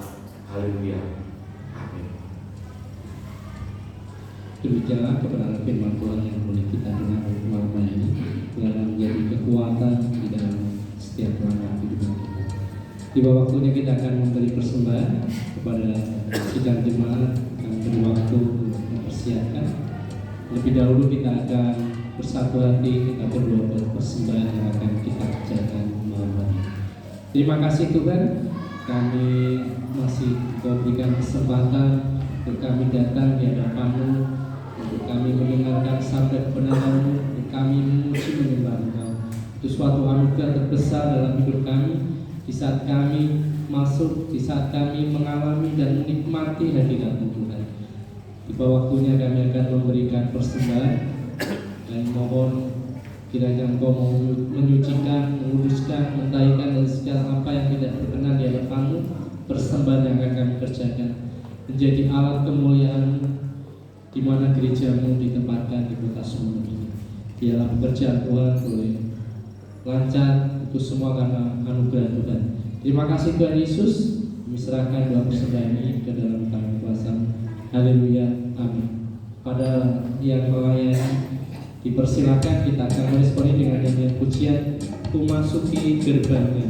[SPEAKER 3] Haleluya. Amin.
[SPEAKER 1] Demikianlah kebenaran firman Tuhan yang boleh kita dengar malam ini, yang menjadi kekuatan di dalam setiap langkah hidup kita. Di bawah waktunya kita akan memberi persembahan kepada sidang jemaat. Kami beri waktu untuk mempersiapkan. Lebih dahulu kita akan bersatu hati, kita berdoa persembahan yang akan kita kerjakan malam ini. Terima kasih Tuhan, kami masih Kau berikan kesempatan untuk kami datang di hadapan-Mu, untuk kami mendengarkan sabda kebenaran-Mu, untuk kami memuji menyembah Engkau. Itu suatu anugerah terbesar dalam hidup kami, di saat kami masuk, di saat kami mengalami dan menikmati hadirat-Mu Tuhan. Di bawah waktunya kami akan memberikan persembahan dan mohon kiranya Engkau menyucikan, menguduskan, mentahirkan dan segala apa yang tidak berkenan di hadapan-Mu. Persembahan yang akan kami kerjakan menjadi alat kemuliaan di mana gereja-Mu ditempatkan di kota Sumeneb ini. Biarlah pekerjaan Tuhan boleh lancar, itu semua karena anugerah Tuhan. Terima kasih Tuhan Yesus. Kami serahkan doa persembahan ini ke dalam tangan kuasa-Mu. Haleluya, amin. Pada yang melayani, dipersilakan kita akan meresponi dengan nyanyian pujian Ku Masuki Gerbangnya.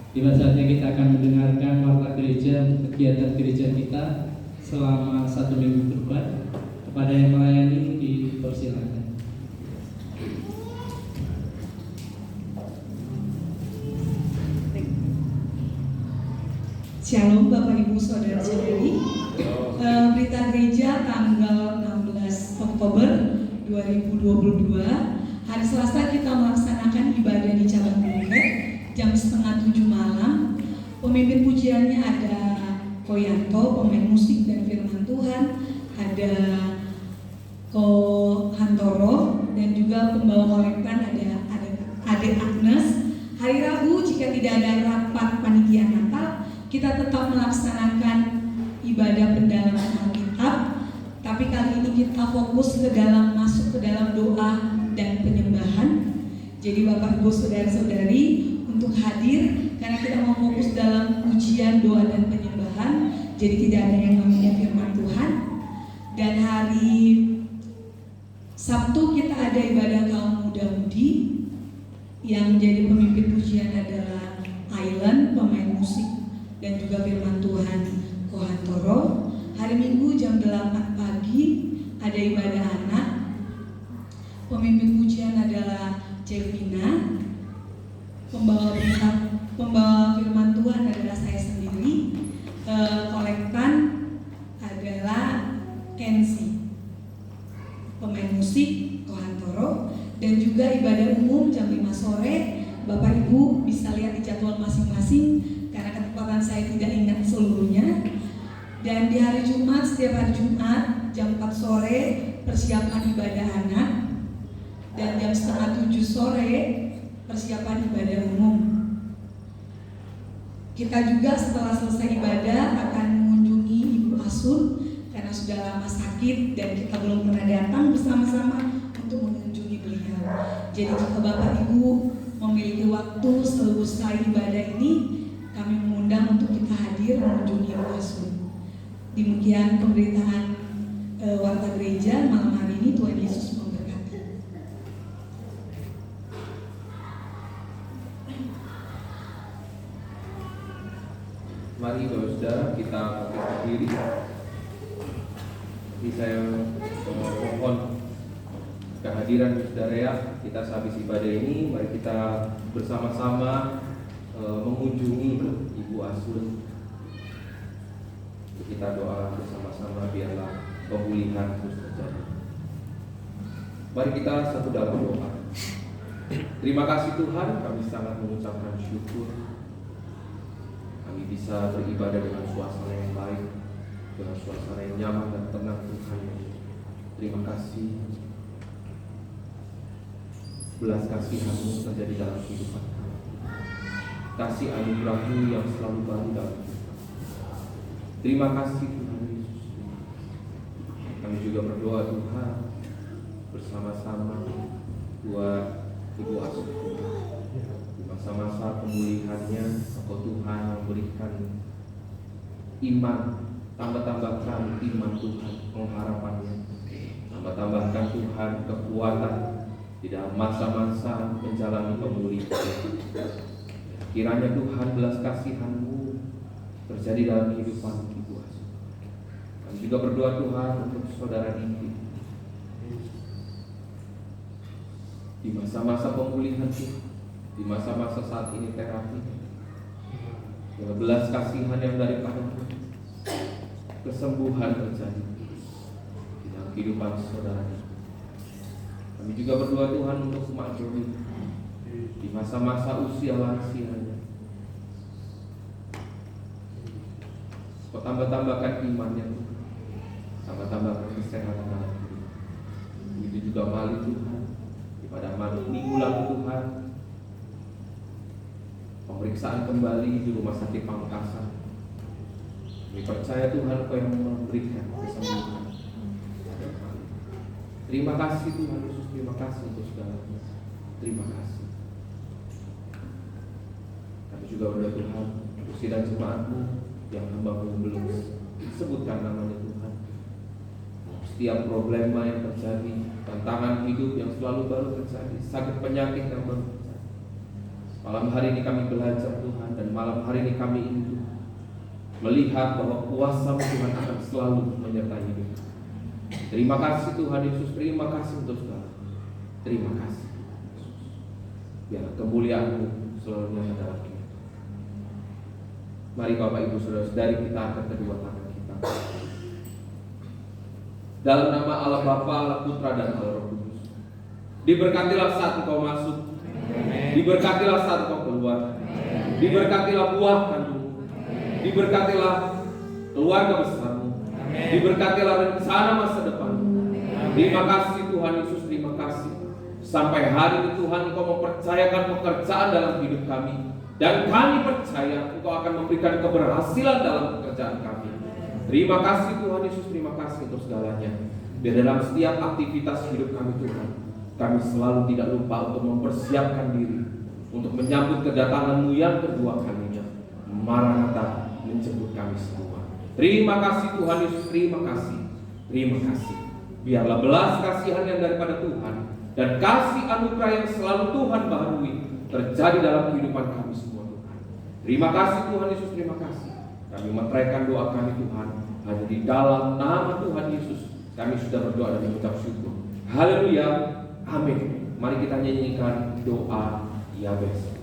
[SPEAKER 1] Tiba saatnya kita akan mendengarkan warta gereja untuk kegiatan gereja kita selama 1 minggu ke depan. Kepada yang melayani dipersilakan.
[SPEAKER 4] Shalom Bapak Ibu Saudara-saudari. Berita gereja tanggal 16 Oktober 2022, hari Selasa kita melaksanakan ibadah di cabang Bungkek jam 6:30 malam. Pemimpin pujiannya ada Koyanto, pemain musik dan firman Tuhan, ada Ko Hantoro, dan juga pembawa kolektan ada Ade Agnes. Hari Rabu jika tidak ada rapat panitia Natal, kita tetap melaksanakan ibadah pendalaman kita fokus ke dalam, masuk ke dalam doa dan penyembahan. Jadi Bapak Ibu Saudara-saudari untuk hadir karena kita mau fokus dalam ujian doa dan penyembahan. Jadi tidak ada yang namanya firman Tuhan. Dan hari Sabtu kita ada ibadah kaum muda-mudi. Yang menjadi pemimpin pujian adalah Island, pemain musik dan juga firman Tuhan Kohantoro. Hari Minggu jam 8 pagi ada ibadah anak. Pemimpin pujian adalah Cevina. Pembawa firman Tuhan adalah saya sendiri. Kolektan adalah Kensi. Pemain musik Kohantoro. Dan juga ibadah umum jam 5 sore. Bapak Ibu bisa lihat di jadwal masing-masing karena ketepatan saya tidak ingat seluruhnya. Dan di hari Jumat, setiap hari Jumat jam 4 sore persiapan ibadah anak. Dan jam setengah 7 sore persiapan ibadah umum. Kita juga setelah selesai ibadah akan mengunjungi Ibu Asun karena sudah lama sakit dan kita belum pernah datang bersama-sama untuk mengunjungi beliau. Jadi jika Bapak Ibu memiliki waktu selesai ibadah ini, kami mengundang untuk kita hadir mengunjungi Ibu Asun. Demikian pemberitaan warta gereja malam hari ini. Tuhan Yesus memberkati.
[SPEAKER 3] Mari Bapak Saudara kita berdiri. Jadi saya mohon kehadiran saudara ya. Kita sehabis ibadah ini, mari kita bersama-sama mengunjungi Ibu Asun. Kita doa bersama-sama biarlah pemulihan terus terjadi. Mari kita satu dalam doa. Terima kasih Tuhan, kami sangat mengucapkan syukur. Kami bisa beribadah dengan suasana yang baik, dengan suasana yang nyaman dan tenang Tuhan. Terima kasih. Belas kasihan-Mu terjadi dalam kehidupan kami. Kasih anugerah-Mu yang selalu baru dalam hidup. Terima kasih Tuhan Yesus. Kami juga berdoa Tuhan bersama-sama buat Ibu Asun. Di masa-masa pemulihannya, Engkau Tuhan memberikan iman, tambah-tambahkan iman Tuhan, pengharapannya. Tambah-tambahkan Tuhan kekuatan di dalam masa-masa menjalani pemulihan. Kiranya Tuhan belas kasihan-Mu terjadi dalam kehidupan Ibu Asun. Kami juga berdoa Tuhan untuk saudara Diki. Di masa-masa pemulihan Tuhan, di masa-masa saat ini terapi, belas kasihan yang daripada kesembuhan terjadi di dalam kehidupan saudara Diki. Kami juga berdoa Tuhan untuk Mak Joni di masa-masa usia lansianya. Kau tambah-tambahkan imannya Tuhan, tambah-tambahkan kesehatan dalam hidup. Begitu juga Mali Tuhan, pada minggu lalu Tuhan, pemeriksaan kembali di Rumah Sakit Pamekasan. Kami percaya Tuhan Kau yang memberikan kesembuhan. Terima kasih Tuhan Yesus, terima kasih untuk segalanya. Terima kasih. Kami juga berdoa Tuhan untuk sidang jemaat-Mu yang hamba-Mu belum sebutkan namanya Tuhan. Setiap problema yang terjadi, tantangan hidup yang selalu baru terjadi, sakit penyakit yang baru terjadi. Malam hari ini kami belajar Tuhan, dan malam hari ini kami ingin melihat bahwa kuasa-Mu Tuhan akan selalu menyertai hidup. Terima kasih Tuhan Yesus, terima kasih untuk segala. Terima kasih Yesus. Biar kemuliaan-Mu selalu nyata dalam hidup. Mari Bapak Ibu Saudara-saudari kita angkat kedua tangan kita. Dalam nama Allah Bapa, Allah Putra dan Allah Roh Kudus. Diberkatilah saat Engkau masuk. Diberkatilah saat Engkau keluar. Diberkatilah buah kandung. Diberkatilah keluarga besar-Mu. Diberkatilah rencana masa depan. Terima kasih Tuhan Yesus, terima kasih. Sampai hari ini Tuhan Engkau mempercayakan pekerjaan dalam hidup kami. Dan kami percaya Engkau akan memberikan keberhasilan dalam pekerjaan kami. Terima kasih Tuhan Yesus, terima kasih untuk segalanya. Biar dalam setiap aktivitas hidup kami Tuhan, kami selalu tidak lupa untuk mempersiapkan diri untuk menyambut kedatangan-Mu yang kedua kalinya. Maranatha, menjemput kami semua. Terima kasih Tuhan Yesus, terima kasih. Terima kasih. Biarlah belas kasihan yang daripada Tuhan dan kasih anugerah yang selalu Tuhan baharui terjadi dalam kehidupan kami semua Tuhan. Terima kasih Tuhan Yesus, terima kasih. Kami meteraikan doa kami Tuhan hanya di dalam nama Tuhan Yesus. Kami sudah berdoa dan mengucap syukur. Haleluya, amin. Mari kita nyanyikan doa Yabes.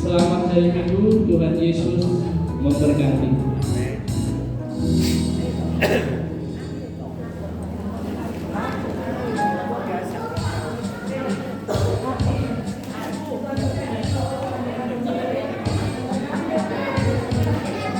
[SPEAKER 1] Selamat hari Minggu, Tuhan Yesus memberkati.